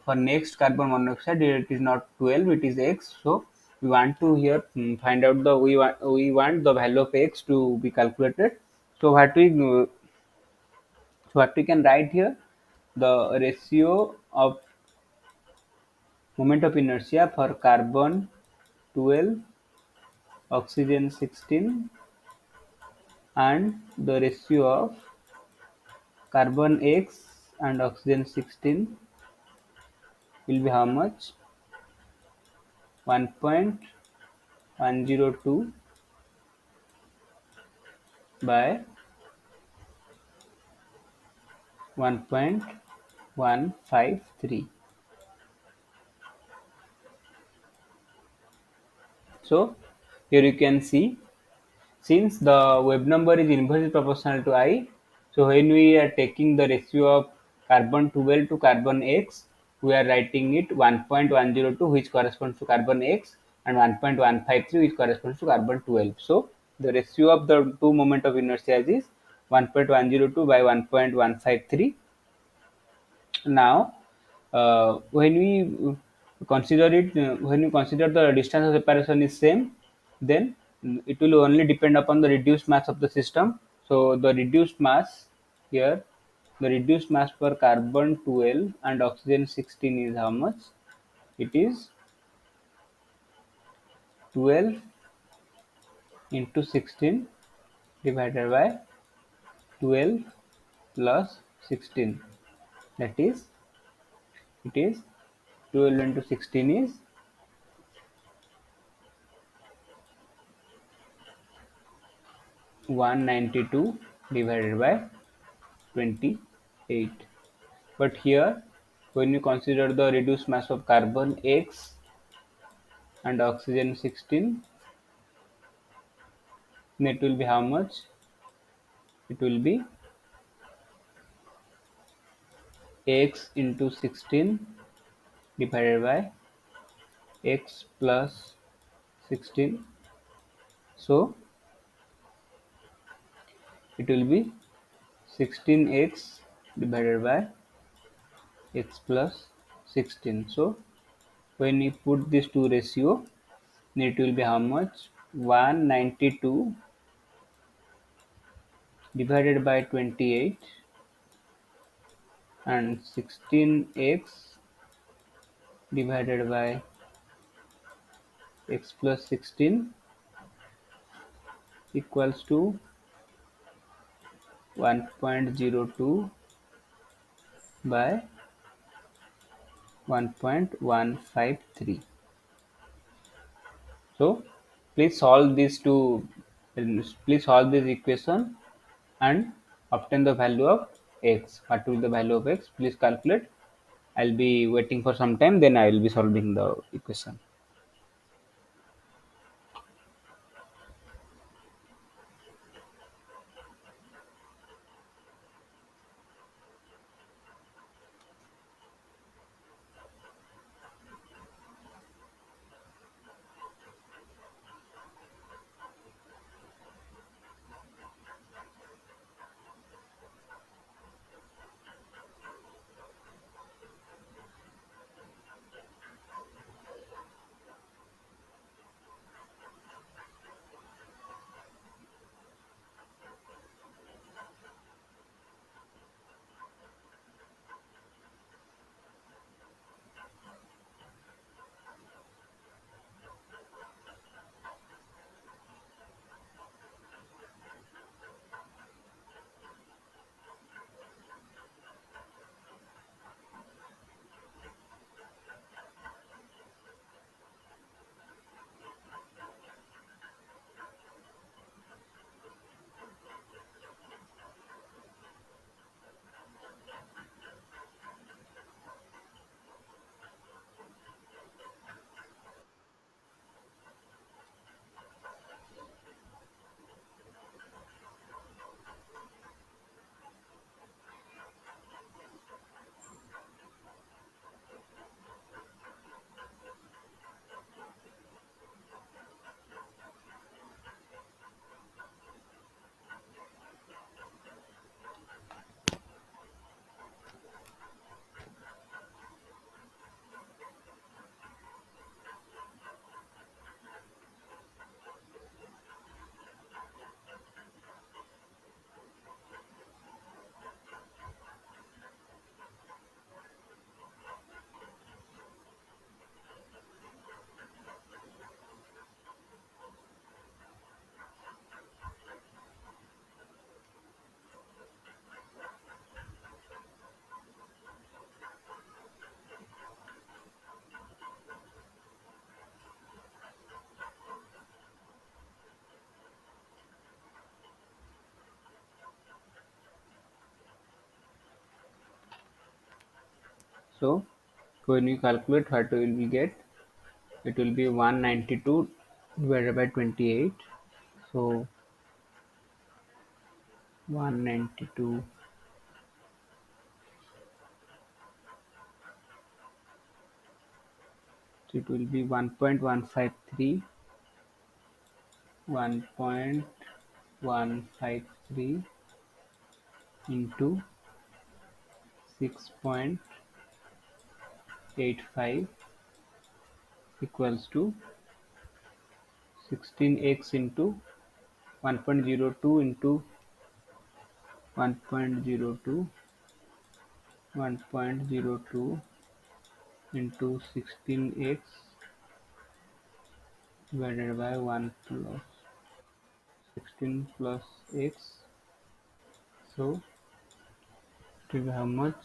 for next carbon monoxide it is not 12, it is x. So we want to here find out the, we want the value of x to be calculated. So what we can write here, the ratio of moment of inertia for carbon 12, oxygen 16, and the ratio of carbon X and oxygen 16 will be how much? 1.102 by 1.153. So here you can see, since the wave number is inversely proportional to I, so when we are taking the ratio of carbon 12 to carbon X, we are writing it 1.102, which corresponds to carbon X, and 1.153, which corresponds to carbon 12. So the ratio of the two moment of inertia is 1.102 by 1.153. Now when we when we consider the distance of separation is same, then it will only depend upon the reduced mass of the system. So the reduced mass here, the reduced mass for carbon 12 and oxygen 16 is how much? It is 12 into 16 divided by 12 plus 16, that is, it is 12 into 16 is 192 divided by 28. But here When you consider the reduced mass of carbon X and oxygen 16, then it will be how much? It will be X into 16 divided by X plus 16. So it will be 16x divided by x plus 16. So when you put these two ratio, it will be how much? 192 divided by 28 and 16x divided by x plus 16 equals to 1.02 by 1.153. So please solve these two, please solve this equation and obtain the value of x. What will be the value of x? Please calculate. I'll be waiting for some time, then I will be solving the equation. So when you calculate, what will we get? It will be 192 divided by 28. So 192, so it will be 1.153, 1.153 into 6.85 equals to 16x into 1.02 into 1.02 1.02 into 16x divided by 1 plus 16 plus x. So it will be how much?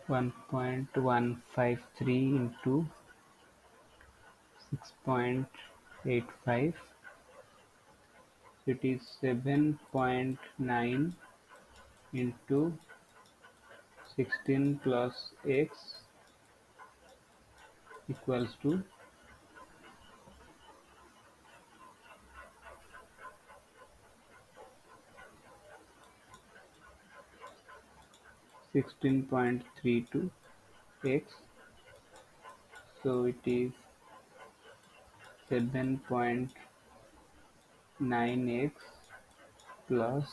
1.153 into 6.85. It is 7.9 into 16 plus x equals to 16.32 x, so it is 7.9 x plus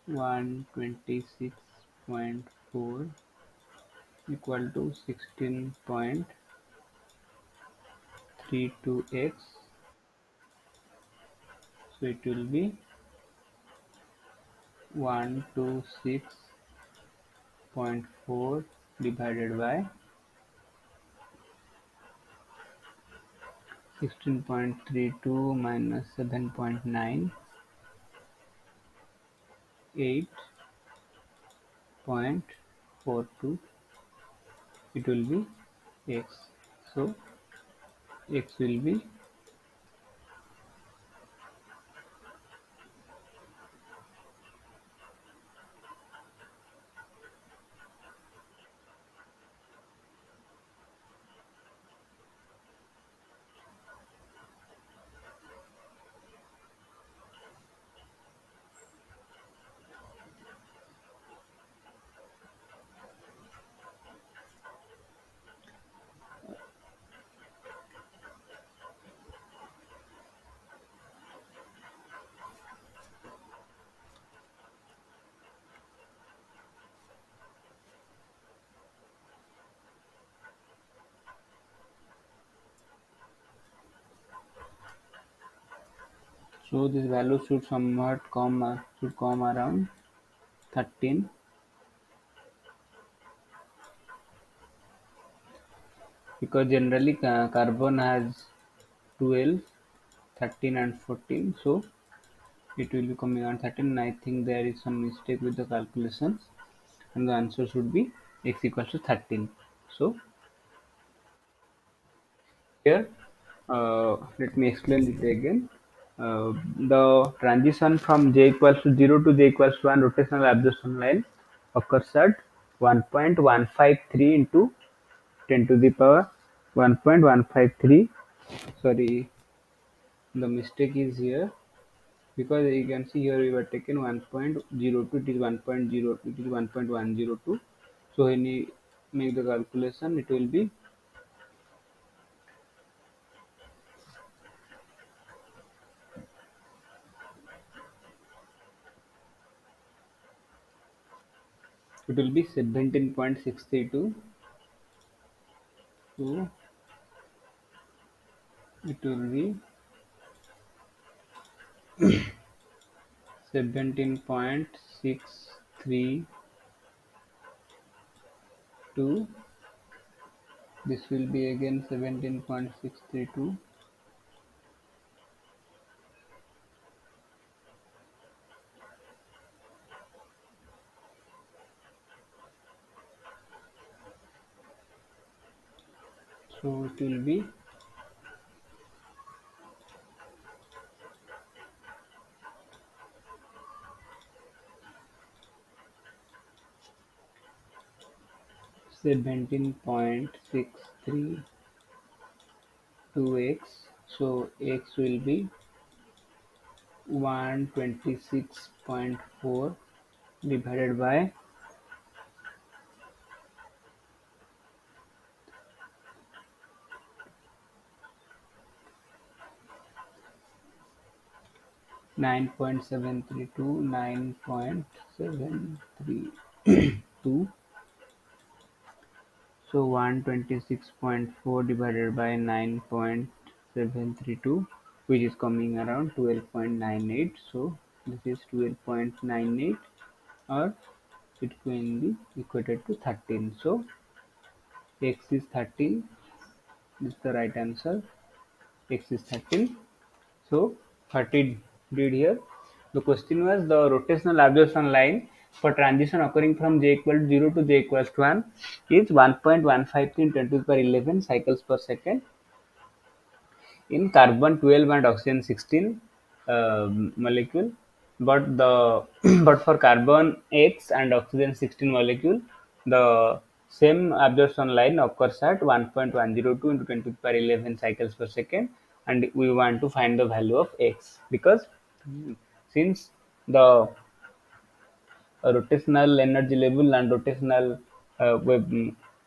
126.4 equal to 16.32 x, so it will be 126.4 divided by 16.32 minus 7.9, 8.42, it will be x. So x will be, so this value should somewhat come around 13, because generally carbon has 12, 13 and 14, so it will be coming on 13, and I think there is some mistake with the calculations, and the answer should be x equals to 13. So here, let me explain it again. The transition from j equals to 0 to j equals to 1 rotational absorption line occurs at 1.153 into 10 to the power 1.153. Sorry, the mistake is here, because you can see here we were taken 1.02, it is 1.02, it is 1.102. So when you make the calculation, it will be 17.632. So it will be 17.632. This will be again 17.632. So it will be 17.632 x. So x will be 126.4 divided by 9.732, 9.732. So 126.4 divided by 9.732, which is coming around 12.98. So this is 12.98, or it can be equated to 13. So x is 13. This is the right answer. X is 13. So 13 did here. The question was the rotational absorption line for transition occurring from j equal to 0 to j equals to 1 is 1.153 into 10 to the power 11 cycles per second in carbon 12 and oxygen 16. molecule, but the but for carbon X and oxygen 16 molecule, the same absorption line occurs at 1.102 into 10 to the power 11 cycles per second, and we want to find the value of X because since the rotational energy level and rotational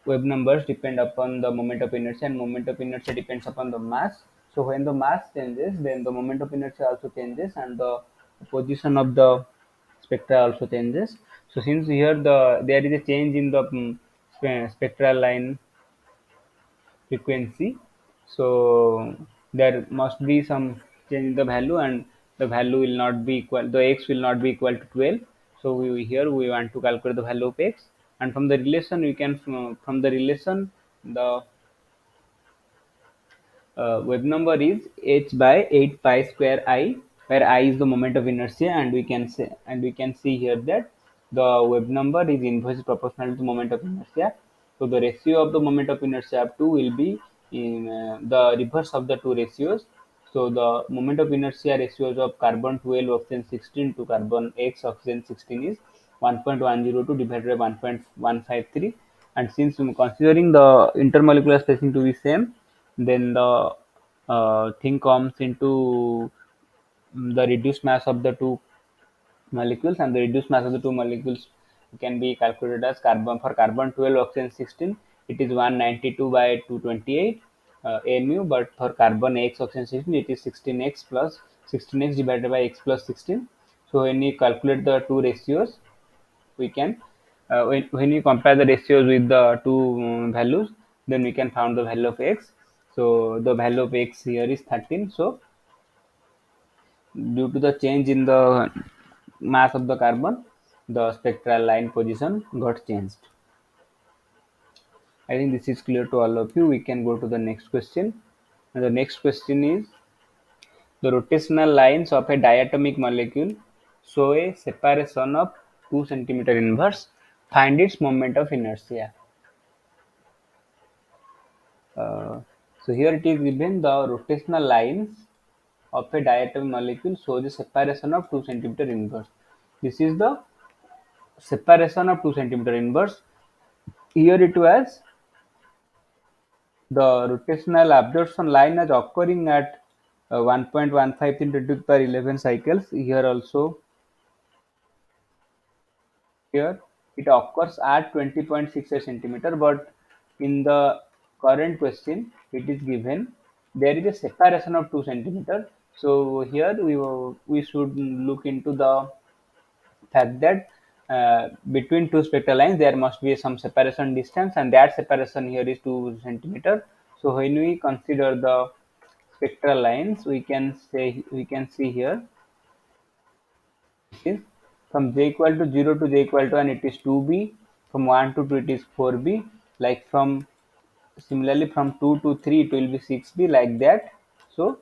wave numbers depend upon the moment of inertia, and moment of inertia depends upon the mass. So when the mass changes, then the moment of inertia also changes, and the position of the spectra also changes. So since here there is a change in the spectral line frequency, so there must be some change in the value, and the value will not be equal, the X will not be equal to 12. So here we want to calculate the value of X, and from the relation we can, from the relation, the wave number is h by 8 pi square I, where I is the moment of inertia, and we can see here that the wave number is inversely proportional to moment of inertia. So the ratio of the moment of inertia up to will be in the reverse of the two ratios. So the moment of inertia ratios of carbon 12 oxygen 16 to carbon X oxygen 16 is 1.102 divided by 1.153, and since considering the intermolecular spacing to be same, then the thing comes into the reduced mass of the two molecules, and the reduced mass of the two molecules can be calculated as carbon, for carbon 12 oxygen 16 it is 192 by 228 mu, but for carbon X oxygen 16 it is 16x plus 16x divided by x plus 16. So when you calculate the two ratios, we can when you compare the ratios with the two values, then we can find the value of X. So the value of X here is 13. So due to the change in the mass of the carbon, the spectral line position got changed. I think this is clear to all of you. We can go to the next question. And the next question is, the rotational lines of a diatomic molecule show a separation of 2 centimeter inverse. Find its moment of inertia. Uh, so here it is given, the rotational lines of a diatomic molecule show the separation of 2 centimeter inverse. This is the separation of 2 centimeter inverse. Here it was the rotational absorption line is occurring at 1.15 into 10 to the power 11 cycles. Here also, here it occurs at 20.68 centimeter, but in the current question it is given there is a separation of 2 centimeter. So here we should look into the fact that between two spectral lines there must be some separation distance, and that separation here is 2 centimeter. So when we consider the spectral lines, we can see here is from j equal to 0 to j equal to 1 it is 2b, from 1 to 2 it is 4b, like from similarly from 2 to 3 it will be 6b, like that. So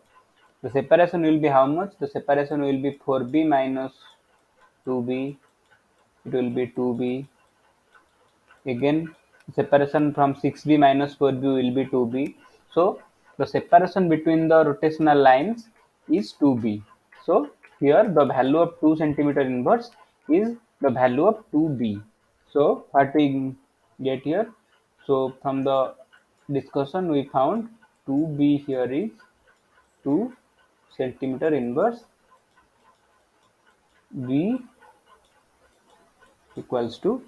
the separation will be how much? The separation will be 4b minus 2b, it will be 2b. Again, separation from 6b minus 4b will be 2b. So the separation between the rotational lines is 2b. So here the value of 2 centimeter inverse is the value of 2b. So what we get here? So from the discussion we found 2b here is 2 centimeter inverse, b equals to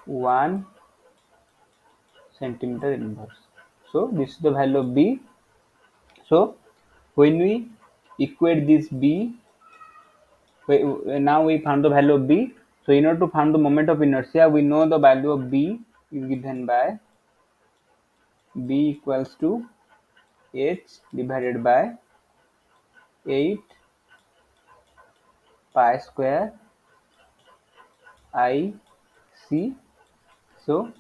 1 centimeter inverse. So this is the value of b. So when we equate this b, now we found the value of b. So in order to find the moment of inertia, we know the value of b is given by b equals to h divided by 8 pi square I c. So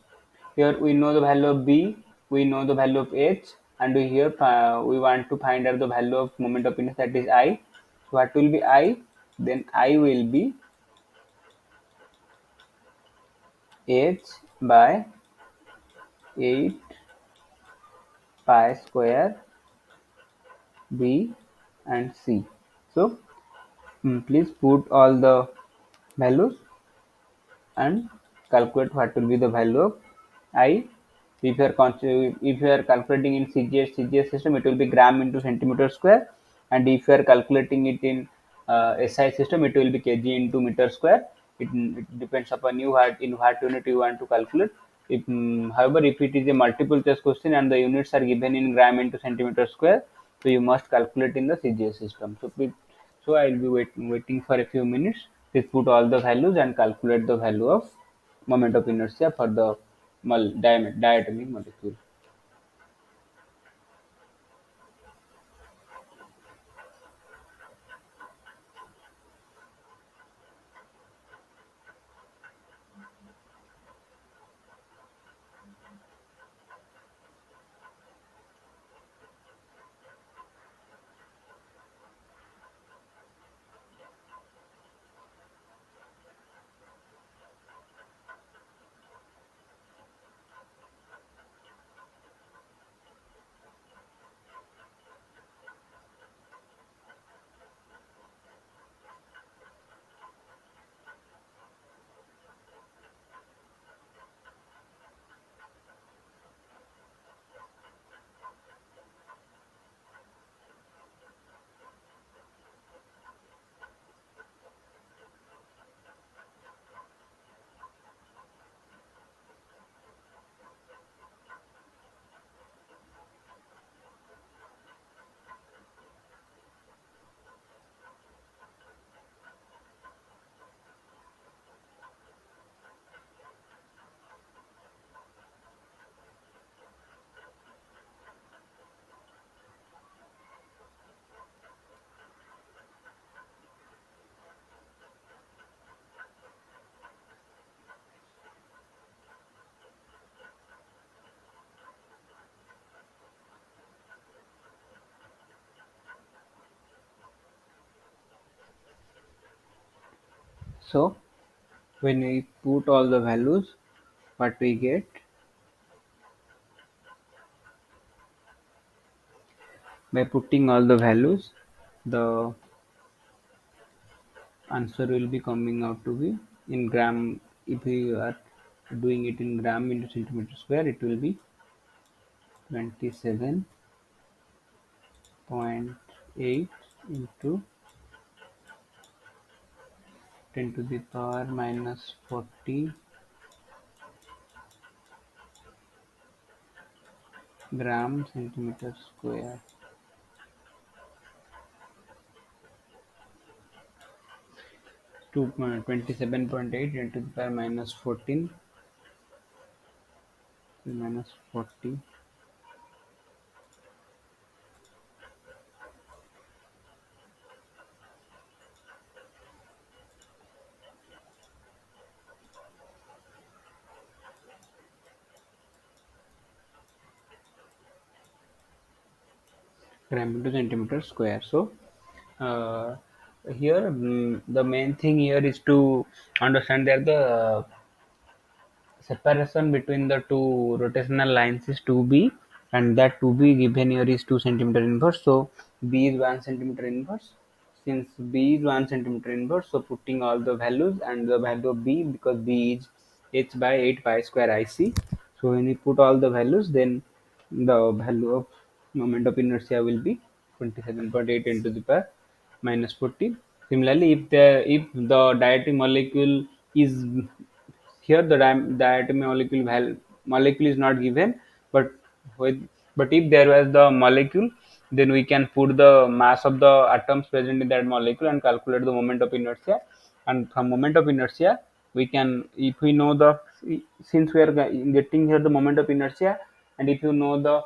here we know the value of b, we know the value of h, and we want to find out the value of moment of inertia, that is I. So what will be I? Then I will be h by 8 pi square b, and C. So please put all the values and calculate what will be the value of I. If you are calculating in CGS system, it will be gram into centimeter square, and if you are calculating it in SI system, it will be kg into meter square. It depends upon you in what unit you want to calculate. However, if it is a multiple choice question and the units are given in gram into centimeter square, so you must calculate in the CGS system. So I will be waiting for a few minutes. Please put all the values and calculate the value of moment of inertia for the diatomic molecule. So when we put all the values, what we get, by putting all the values, the answer will be coming out to be in gram. If we are doing it in gram into centimeter square, it will be 27.8 into 10 to the power minus 40 gram centimeter square. 27.8 into the power minus 14 minus 40 gram into centimeter square. So uh, here the main thing here is to understand that the separation between the two rotational lines is 2b, and that 2b given here is 2 centimeter inverse. So b is 1 centimeter inverse. Since b is 1 centimeter inverse, so putting all the values and the value of b, because b is h by 8 pi square IC. So when we put all the values, then the value of moment of inertia will be 27.8 into the power minus 40. Similarly, if the diatomic molecule is here, the diatomic molecule is not given, but with but if there was the molecule, then we can put the mass of the atoms present in that molecule and calculate the moment of inertia. And from moment of inertia, we can, if we know the, since we are getting here the moment of inertia, and if you know the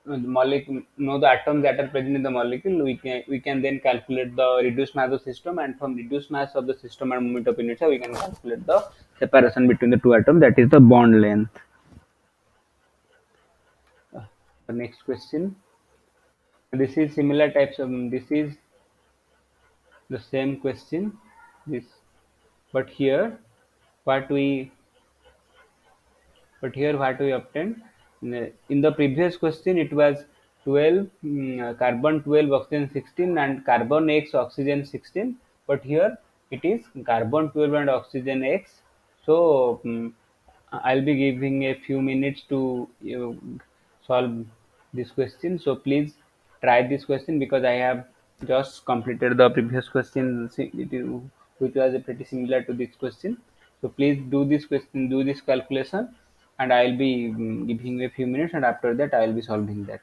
molecule, know the atoms that are present in the molecule, we can then calculate the reduced mass of the system, and from reduced mass of the system and moment of inertia, we can calculate the separation between the two atoms, that is the bond length. The next question, this is similar types of, this is the same question, this, but here what we what we obtained in the previous question, it was 12 carbon 12 oxygen 16 and carbon x oxygen 16, but here it is carbon 12 and oxygen x. So I'll be giving a few minutes to solve this question. So please try this question because I have just completed the previous question, which was pretty similar to this question. So please do this question, do this calculation, and I'll be giving you a few minutes, and after that I'll be solving that.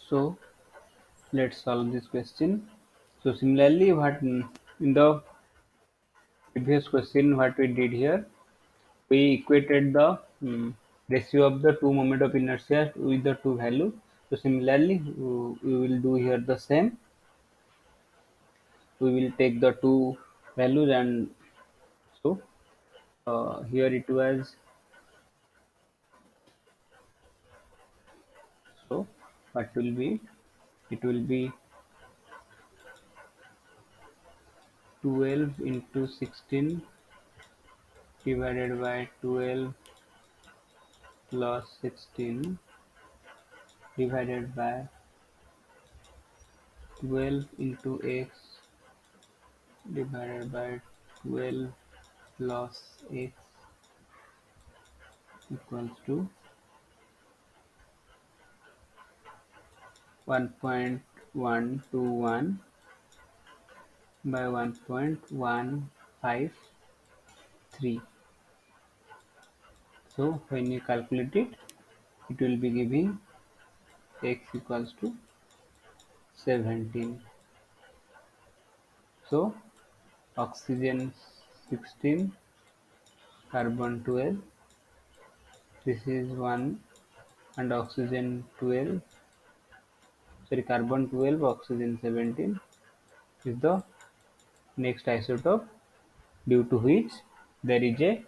So let's solve this question. So similarly, what in the previous question, what we did here, we equated the ratio of the two moment of inertia with the two value. So similarly, we will do here the same. We will take the two values, and so here it was, so what will be, it will be 12 into 16 divided by 12 plus 16 divided by 12 into x divided by 12 plus x equals to 1.121 by 1.153. So when you calculate it, it will be giving x equals to 17. So oxygen 16, carbon 12, this is 1, and oxygen 12, sorry, carbon 12, oxygen 17 is the next isotope, due to which there is a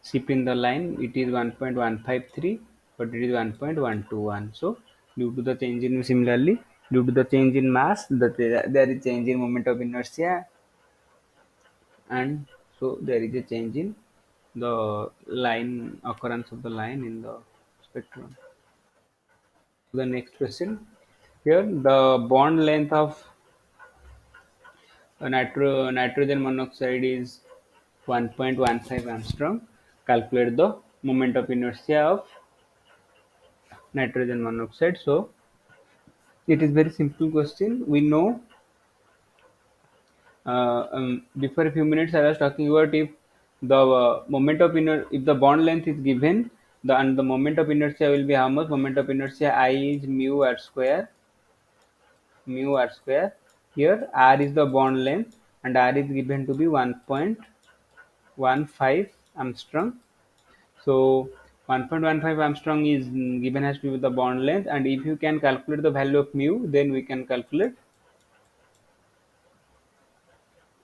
shift in the line. It is 1.153, but it is 1.121. So due to the change in, similarly, due to the change in mass, there is change in moment of inertia, and So there is a change in the line occurrence of the line in the spectrum. So the next question here, the bond length of nitrogen monoxide is 1.15 angstrom. Calculate the moment of inertia of nitrogen monoxide. So it is very simple question. We know before a few minutes I was talking about if the if the bond length is given, and the moment of inertia will be how much? Moment of inertia I is mu r square. Here r is the bond length and r is given to be 1.15 Armstrong. So 1.15 Armstrong is given as to be the bond length, and if you can calculate the value of mu, then we can calculate.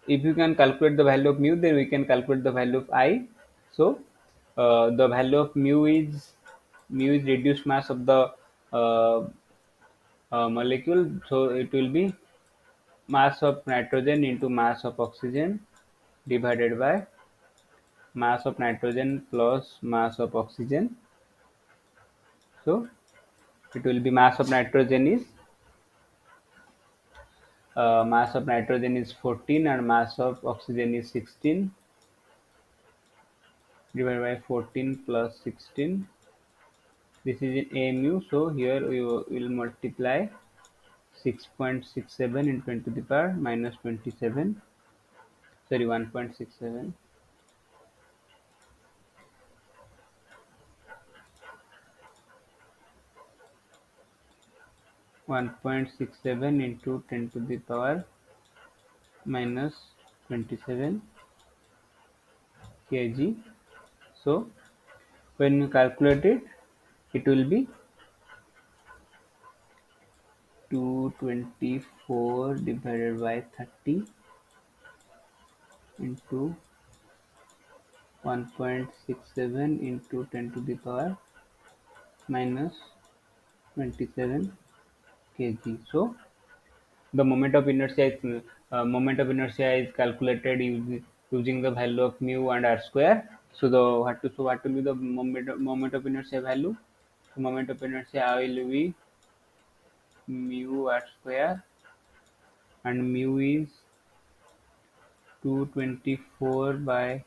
If you can calculate the value of mu, then we can calculate the value of I. So the value of mu is reduced mass of the uh, molecule. So it will be mass of nitrogen into mass of oxygen divided by mass of nitrogen plus mass of oxygen. So it will be mass of nitrogen is 14 and mass of oxygen is 16 divided by 14 plus 16. This is in AMU, so here we will multiply 6.67 in 10 to the power minus 27, sorry, 1.67, 1.67 into 10 to the power minus 27 kg. So when you calculate it, it will be 224 divided by 30 into 1.67 into 10 to the power minus 27 kg. So the moment of inertia is calculated using the value of mu and r square. So what will be the moment of inertia value? So moment of inertia will be mu r square, and mu is 224 by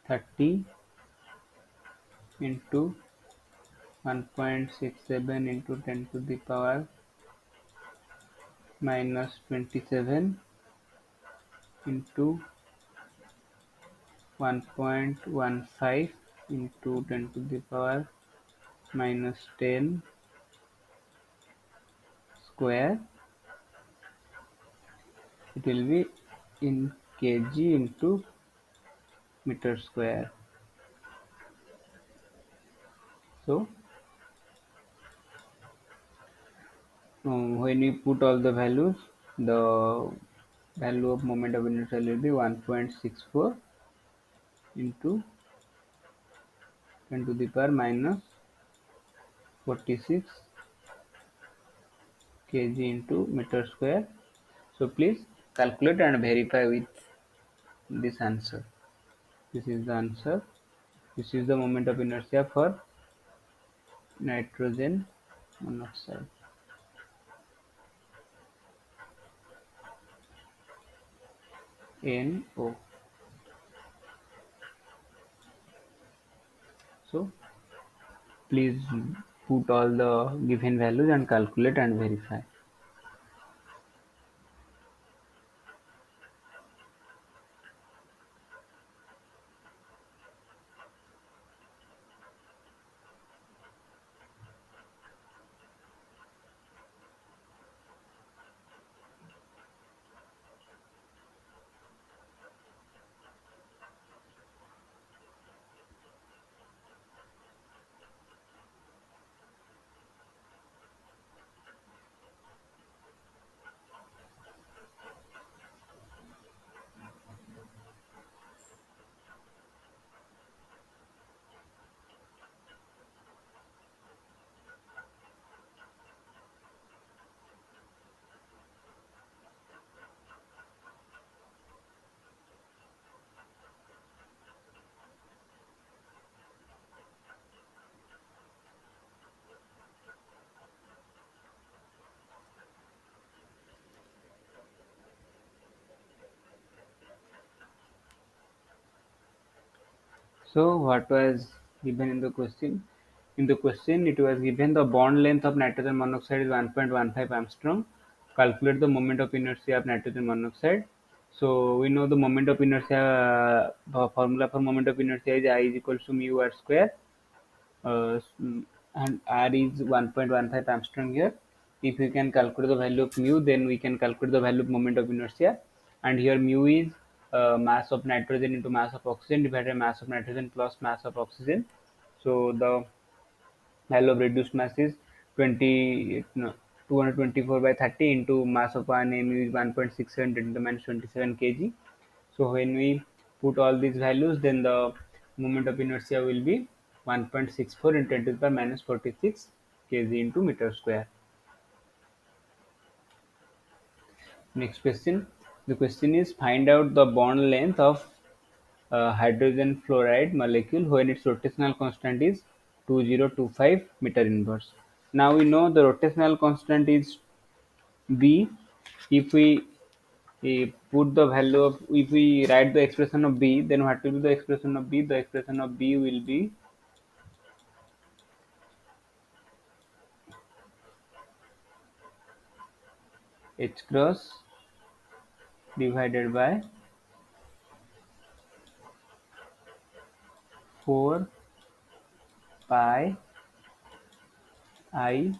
30 into 1.67 into 10 to the power minus 27 into 1.15 into 10 to the power minus 10 square. It will be in kg into meter square. So when we put all the values, the value of moment of inertia will be 1.64 into 10 to the power minus 46 kg into meter square. So please calculate and verify with this answer. This is the answer. This is the moment of inertia for nitrogen monoxide. NO. So please put all the given values and calculate and verify. So what was given in the question? In the question, it was given the bond length of nitrogen monoxide is 1.15 Armstrong. Calculate the moment of inertia of nitrogen monoxide. So we know the moment of inertia, the formula for moment of inertia is I is equals to mu r square, and r is 1.15 Armstrong here. If we can calculate the value of mu, then we can calculate the value of moment of inertia. And here mu is mass of nitrogen into mass of oxygen divided by mass of nitrogen plus mass of oxygen. So the value of reduced mass is 20 no, 224 by 30 into mass of one mu is 1.67 10 to the minus 27 kg. So when we put all these values, then the moment of inertia will be 1.64 into 10 to the power minus 46 kg into meter square. Next question. The question is, find out the bond length of hydrogen fluoride molecule when its rotational constant is 2025 meter inverse. Now we know the rotational constant is B. If we put the value of, if we write the expression of B, then what will be the expression of B? The expression of B will be H cross divided by 4 pi I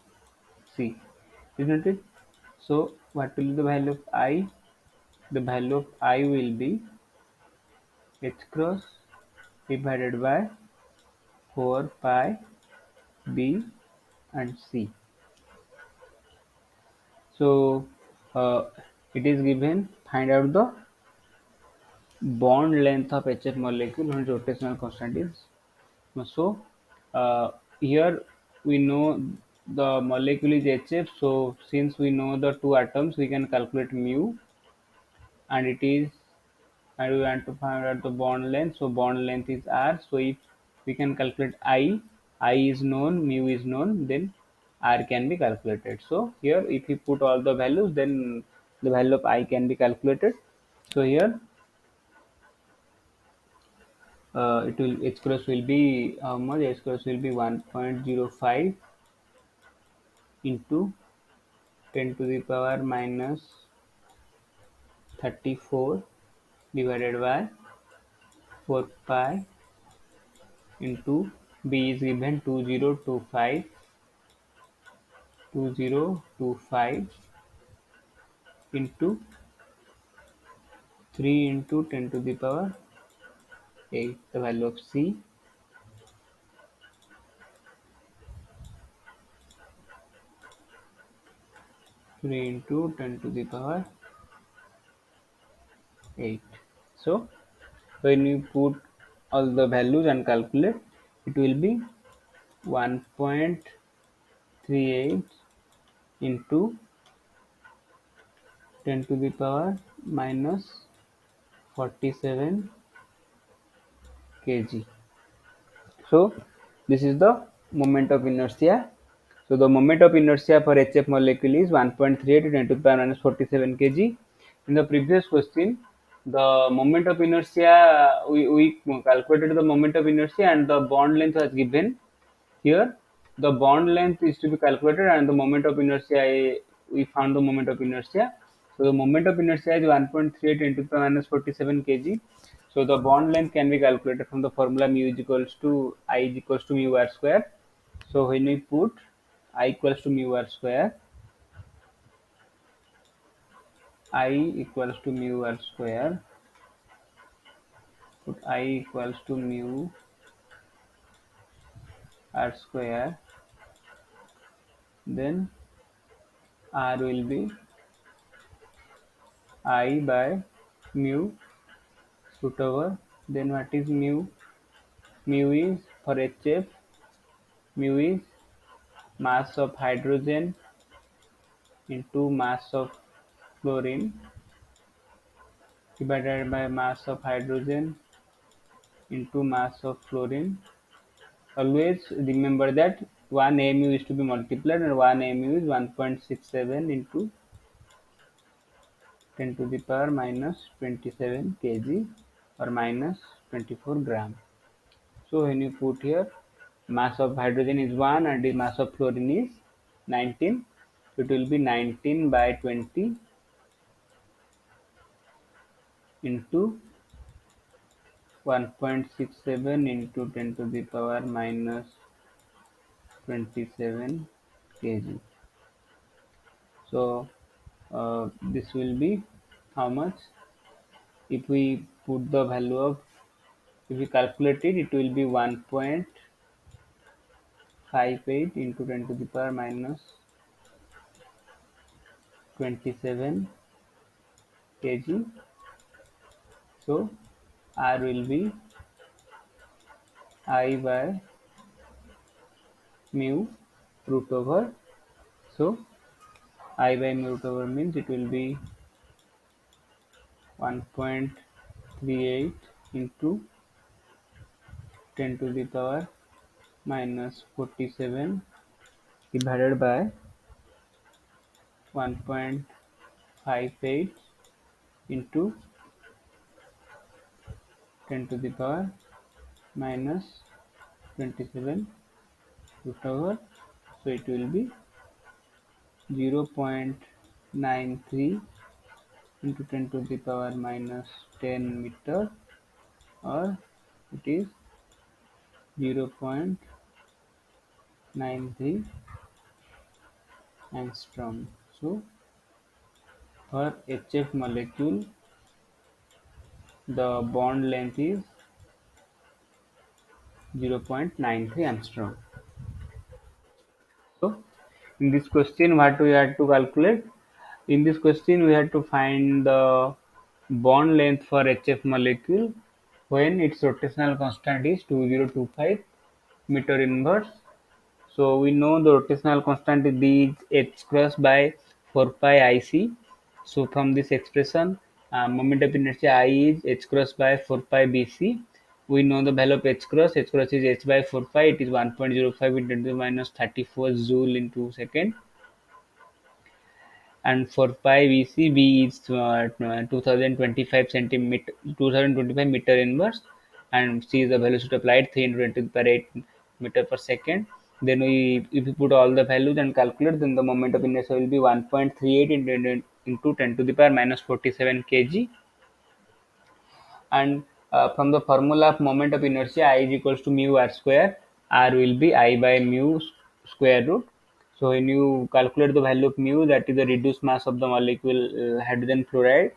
C, isn't it? So what will be the value of I? The value of I will be H cross divided by 4 pi B and C. So it is given, find out the bond length of HF molecule when rotational constant is. So here we know the molecule is HF. So since we know the two atoms, we can calculate mu, and it is, and we want to find out the bond length. So bond length is R. So if we can calculate I is known, mu is known, then R can be calculated. So here if we put all the values, then the value of I can be calculated. So here it will, H cross will be how much? H cross will be 1.05 into 10 to the power minus 34 divided by 4 pi into B is given 2025 into 3 into 10 to the power 8. The value of C, 3 into 10 to the power 8. So when you put all the values and calculate, it will be 1.38 into 10 to the power minus 47 kg. So this is the moment of inertia. So the moment of inertia for HF molecule is 1.38 to 10 to the power minus 47 kg. In the previous question, the moment of inertia, we calculated the moment of inertia and the bond length was given. Here the bond length is to be calculated and the moment of inertia, we found the moment of inertia. So the moment of inertia is 1.38 into the minus 47 kg. So the bond length can be calculated from the formula mu is equals to I is equals to mu r square. So when we put I equals to mu r square, I equals to mu r square, put I equals to mu r square, then R will be I by mu, put over, then what is mu? Mu is for HF, mu is mass of hydrogen into mass of fluorine divided by mass of hydrogen into mass of fluorine. Always remember that one mu is to be multiplied and one mu is 1.67 into 10 to the power minus 27 kg or minus 24 gram. So when you put here, mass of hydrogen is 1 and the mass of fluorine is 19. So it will be 19 by 20 into 1.67 into 10 to the power minus 27 kg. So this will be how much? If we put the value of, if we calculate it, it will be 1.58 into 10 to the power minus 27 kg. So R will be I by mu root over. So I by mu root over means it will be 1.38 into 10 to the power minus 47 divided by 1.58 into 10 to the power minus 27 root over. So it will be 0.93 into 10 to the power minus 10 meter, or it is 0.93 angstrom. So for HF molecule, the bond length is 0.93 angstrom. So in this question, what we had to calculate? In this question, we had to find the bond length for HF molecule when its rotational constant is 2025 meter inverse. So we know the rotational constant is h cross by 4 pi IC. So from this expression, moment of inertia I is h cross by 4 pi BC. We know the value of h cross. H cross is h by 4 pi. It is 1.05 into 10 to the minus 34 joule into second. And for pi VC, V is 2025 centimeter, 2025 meter inverse, and C is the velocity of light, 3 into 10 to the power 8 meter per second. Then if we put all the values and calculate, then the moment of inertia will be 1.38 into 10 to the power minus 47 kg. And from the formula of moment of inertia, I is equals to mu r square. R will be I by mu square root. So when you calculate the value of mu, that is the reduced mass of the molecule hydrogen fluoride,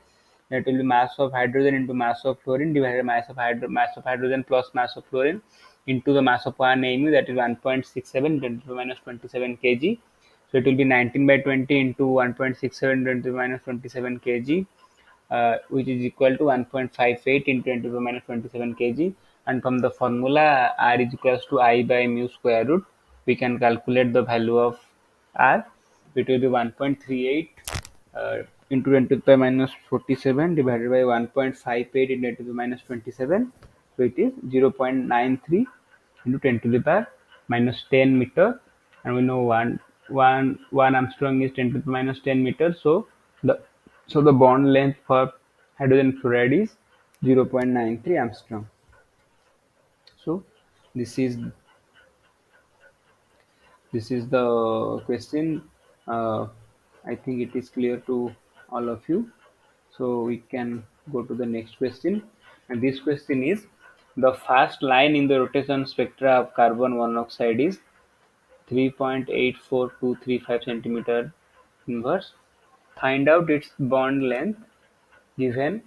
that will be mass of hydrogen into mass of fluorine divided by mass of hydrogen plus mass of fluorine into the mass of 1 mu, that is 1.67 10 to the minus 27 kg. So it will be 19 by 20 into 1.67 10 to the minus 27 kg, which is equal to 1.58 into 10 to the minus 27 kg. And from the formula r is equals to I by mu square root, we can calculate the value of r. It will be 1.38 into 10 to the minus 47 divided by 1.58 into 10 to the minus 27. So it is 0.93 into 10 to the power minus 10 meter, and we know 1 Armstrong is 10 to the minus 10 meters. The the bond length for hydrogen fluoride is 0.93 Armstrong. So this is the question. I think it is clear to all of you. So we can go to the next question, and this question is: the fast line in the rotation spectra of carbon monoxide is 3.84235 centimeter inverse. Find out its bond length given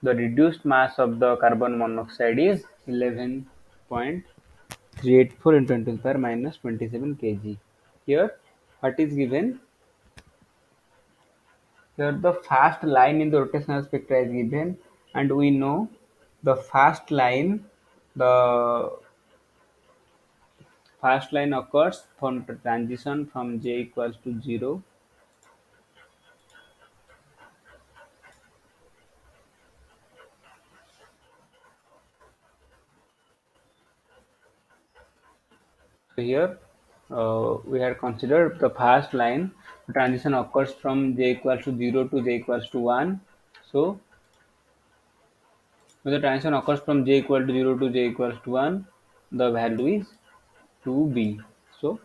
the reduced mass of the carbon monoxide is 11.384 into 10 to the power minus 27 kg. Here, what is given? Here, the fast line in the rotational spectra is given, and we know the fast line occurs from the transition from j equals to 0. So here we have considered the fast line. The transition occurs from j equals to 0 to j equals to 1. So when the transition occurs from j equal to 0 to j equals to 1, the value is 2b. So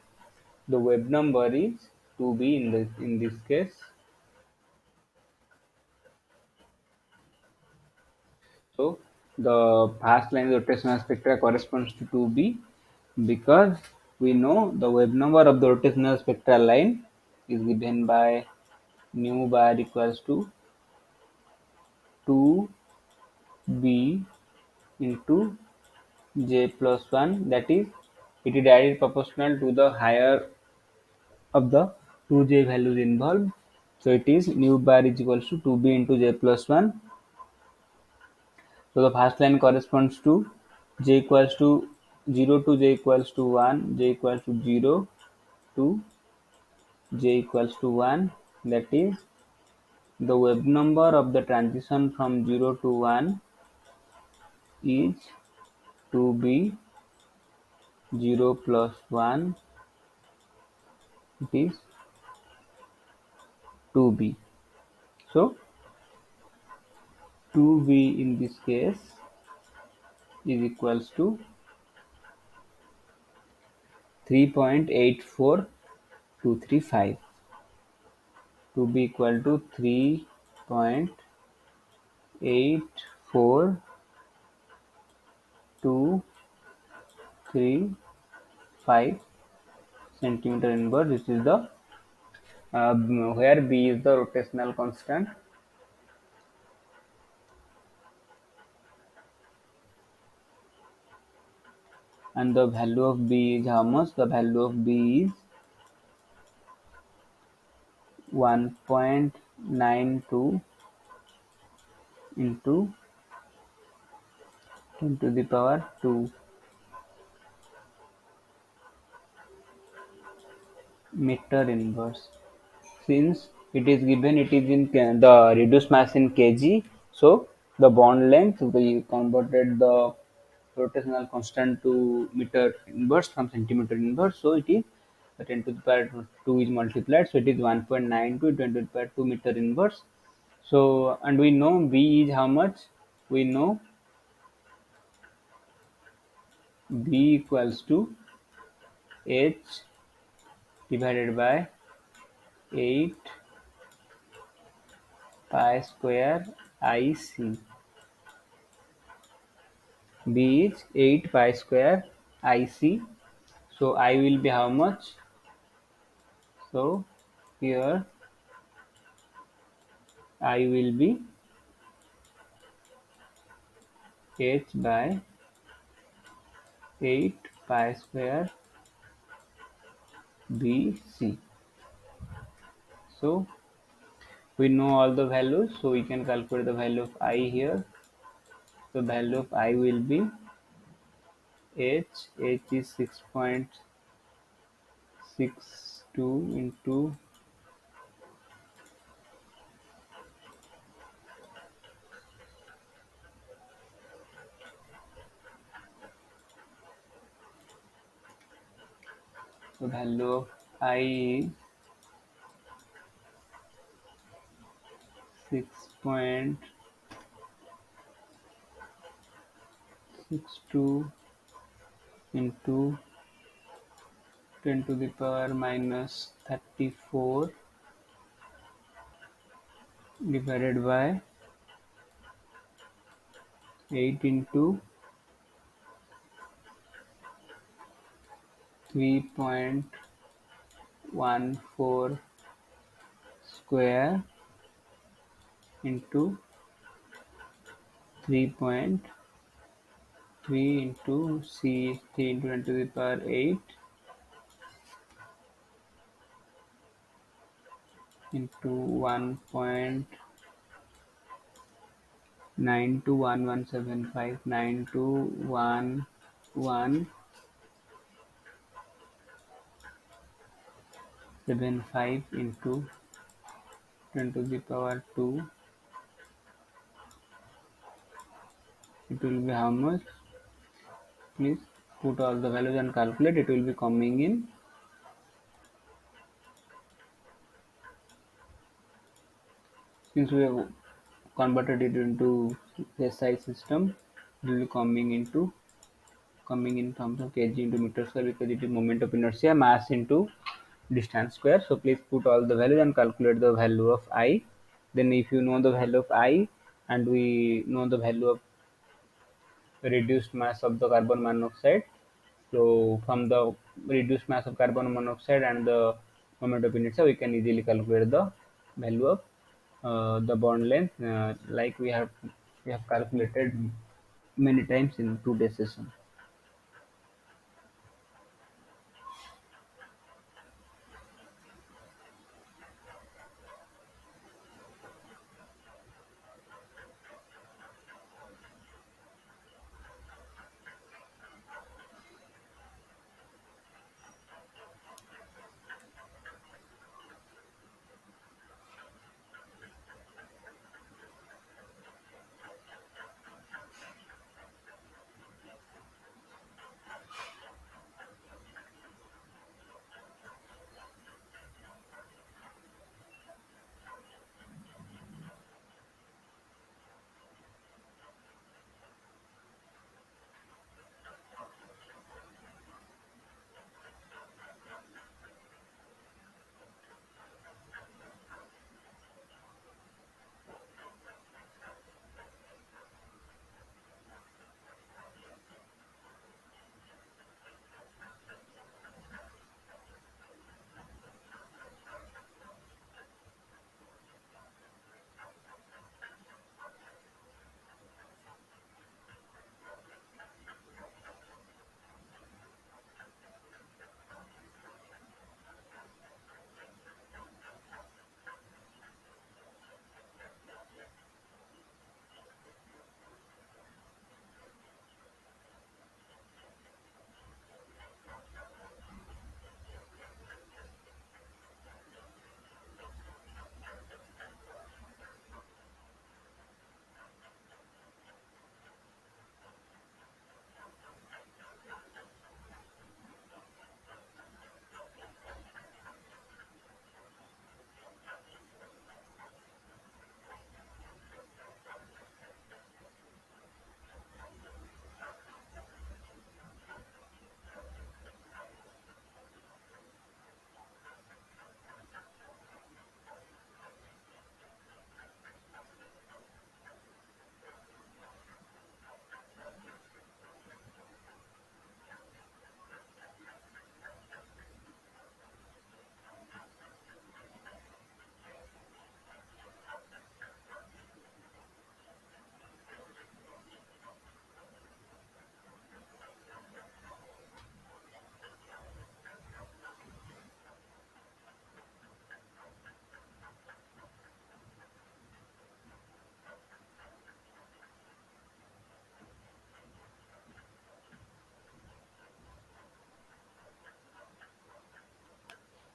the wave number is 2b in this case. So the fast line rotational spectra corresponds to 2b because we know the wave number of the rotational spectral line is given by nu bar equals to 2b into j plus 1, that is it is directly proportional to the higher of the 2j values involved. So it is nu bar is equals to 2b into j plus 1. So the first line corresponds to j equals to 0 to j equals to 1, j equals to 0 to j equals to 1, that is the wave number of the transition from 0 to 1 is 2b, 0 plus 1, it is 2b. So 2b in this case is equals to 3.84235. 2b equal to 3.84235 centimeter inverse. This is the where b is the rotational constant, and the value of b is how much? The value of b is 1.92 into 10 to the power 2 meter inverse. Since it is given, it is in the reduced mass in kg, so the bond length, we converted the rotational constant to meter inverse from centimeter inverse, so it is 10 to the power 2 is multiplied, so it is 1.92 into 10 to the power 2 meter inverse. So, and we know b is how much? We know b equals to h divided by 8 pi square IC. B is 8 pi square IC. So I will be how much? So here I will be h by 8 pi square BC. So we know all the values, so we can calculate the value of I here. The value of I will be h is 6.62 into the value of I is 6.62 into 10 to the power minus 34 divided by 8 into 3.14 square into 3.3 into C 3 into 10 to the power 8 into 1.921175 into 10 to the power 2, it will be how much? Please put all the values and calculate. It will be coming in, since we have converted it into SI system, it will be coming into coming in terms of kg into meter square because it is moment of inertia, mass into distance square. So please put all the values and calculate the value of I. Then if you know the value of I and we know the value of reduced mass of the carbon monoxide, so from the reduced mass of carbon monoxide and the moment of inertia, we can easily calculate the value of the bond length, like we have calculated many times in today's session.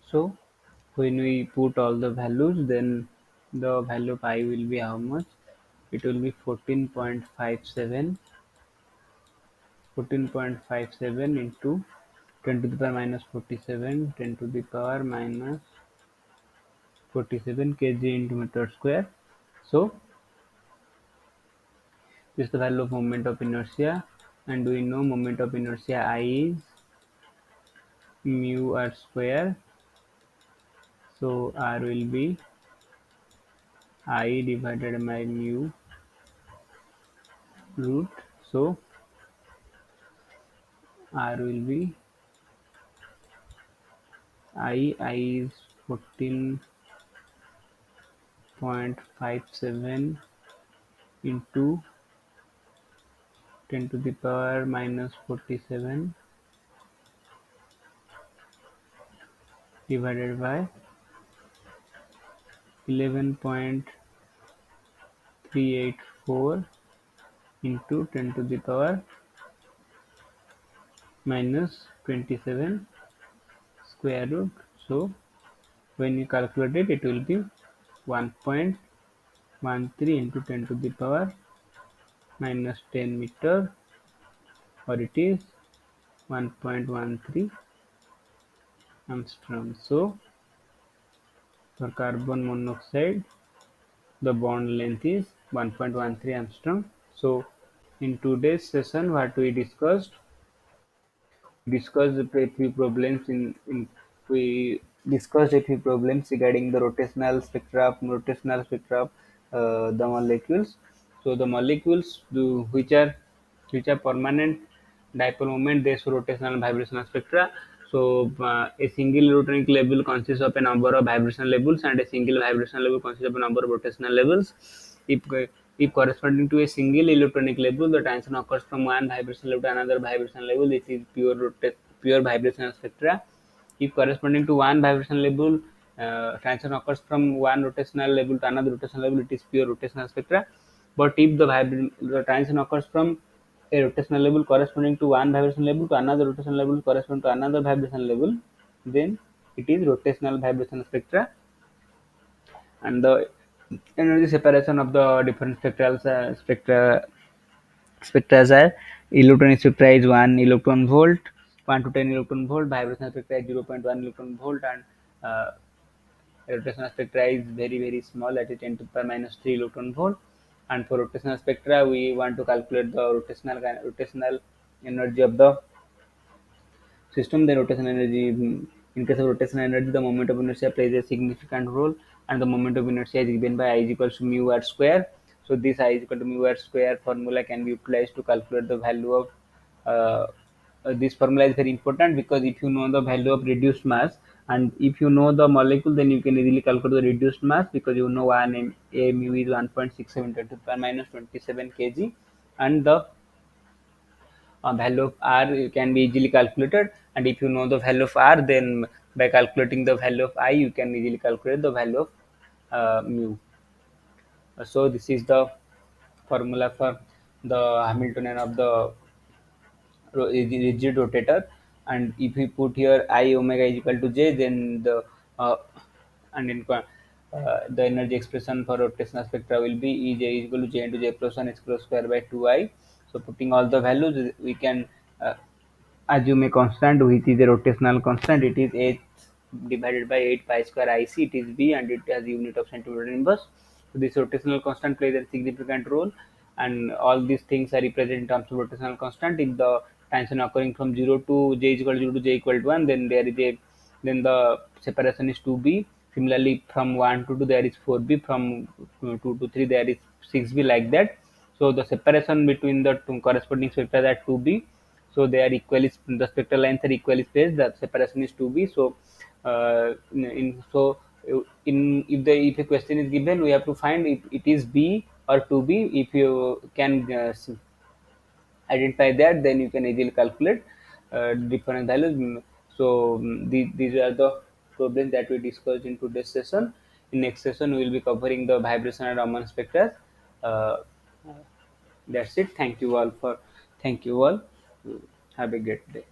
So when we put all the values, then the value of I will be how much? It will be 14.57, 14.57 into 10 to the power minus 47, 10 to the power minus 47 kg into meter square. So this is the value of moment of inertia, and we know moment of inertia I is mu r square. So r will be I divided by mu root. So r will be I is 14.57 into 10 to the power minus 47 divided by 11.384 into 10 to the power minus 27 square root. So when you calculate it, it will be 1.13 into 10 to the power minus 10 meter, or it is 1.13 Armstrong. So for carbon monoxide, the bond length is 1.13 Armstrong. So in today's session, what we discussed, discussed a few problems in we discussed a few problems regarding the rotational spectra of the molecules. So the molecules which are permanent dipole moment, they show rotational and vibrational spectra. So a single electronic level consists of a number of vibrational levels, and a single vibrational level consists of a number of rotational levels. If if corresponding to a single electronic level, the transition occurs from one vibration level to another vibration level. This is pure vibrational spectra. If corresponding to one vibration level, transition occurs from one rotational level to another rotational level, it is pure rotational spectra. But if the transition occurs from a rotational level corresponding to one vibration level to another rotational level corresponding to another vibration level, then it is rotational vibration spectra. And the energy separation of the different spectra are: electronic spectra is 1 electron volt, 1 to 10 electron volt; vibrational spectra is 0.1 electron volt; and uh, rotational spectra is very small, that is 10 to the power minus 3 electron volt. And for rotational spectra, we want to calculate the rotational energy of the system. The rotational energy, in case of rotational energy, the moment of inertia plays a significant role, and the moment of inertia is given by I is equals to mu r square. So this I is equal to mu r square formula can be utilized to calculate the value of uh, this formula is very important, because if you know the value of reduced mass and if you know the molecule, then you can easily calculate the reduced mass, because you know 1 a mu is 1.67 10 to the power minus 27 kg, and the value of r can be easily calculated. And if you know the value of r, then by calculating the value of I, you can easily calculate the value of mu. So this is the formula for the Hamiltonian of the rigid rotator. And if we put here I omega is equal to j, then uh, and the energy expression for rotational spectra will be E j is equal to j into j plus 1 h cross square by 2I. So putting all the values, we can assume a constant which is a rotational constant. It is h divided by 8 pi square IC. It is b, and it has unit of centimeter inverse. So this rotational constant plays a significant role, and all these things are represented in terms of rotational constant. If the tension occurring from 0 to j is equal to 0 to j equal to 1, then there is a then the separation is 2b. Similarly, from 1 to 2 there is 4b, from 2 to 3 there is 6b, like that. So the separation between the two corresponding spectra are 2b. So they are equally, the spectral lines are equally spaced, the separation is 2b. So in if a question is given, we have to find if it is b or 2b. If you can identify that, then you can easily calculate different values. So these are the problems that we discussed in today's session. In next session, we will be covering the vibration and Raman spectra. uh, that's it. Thank you all. Have a great day.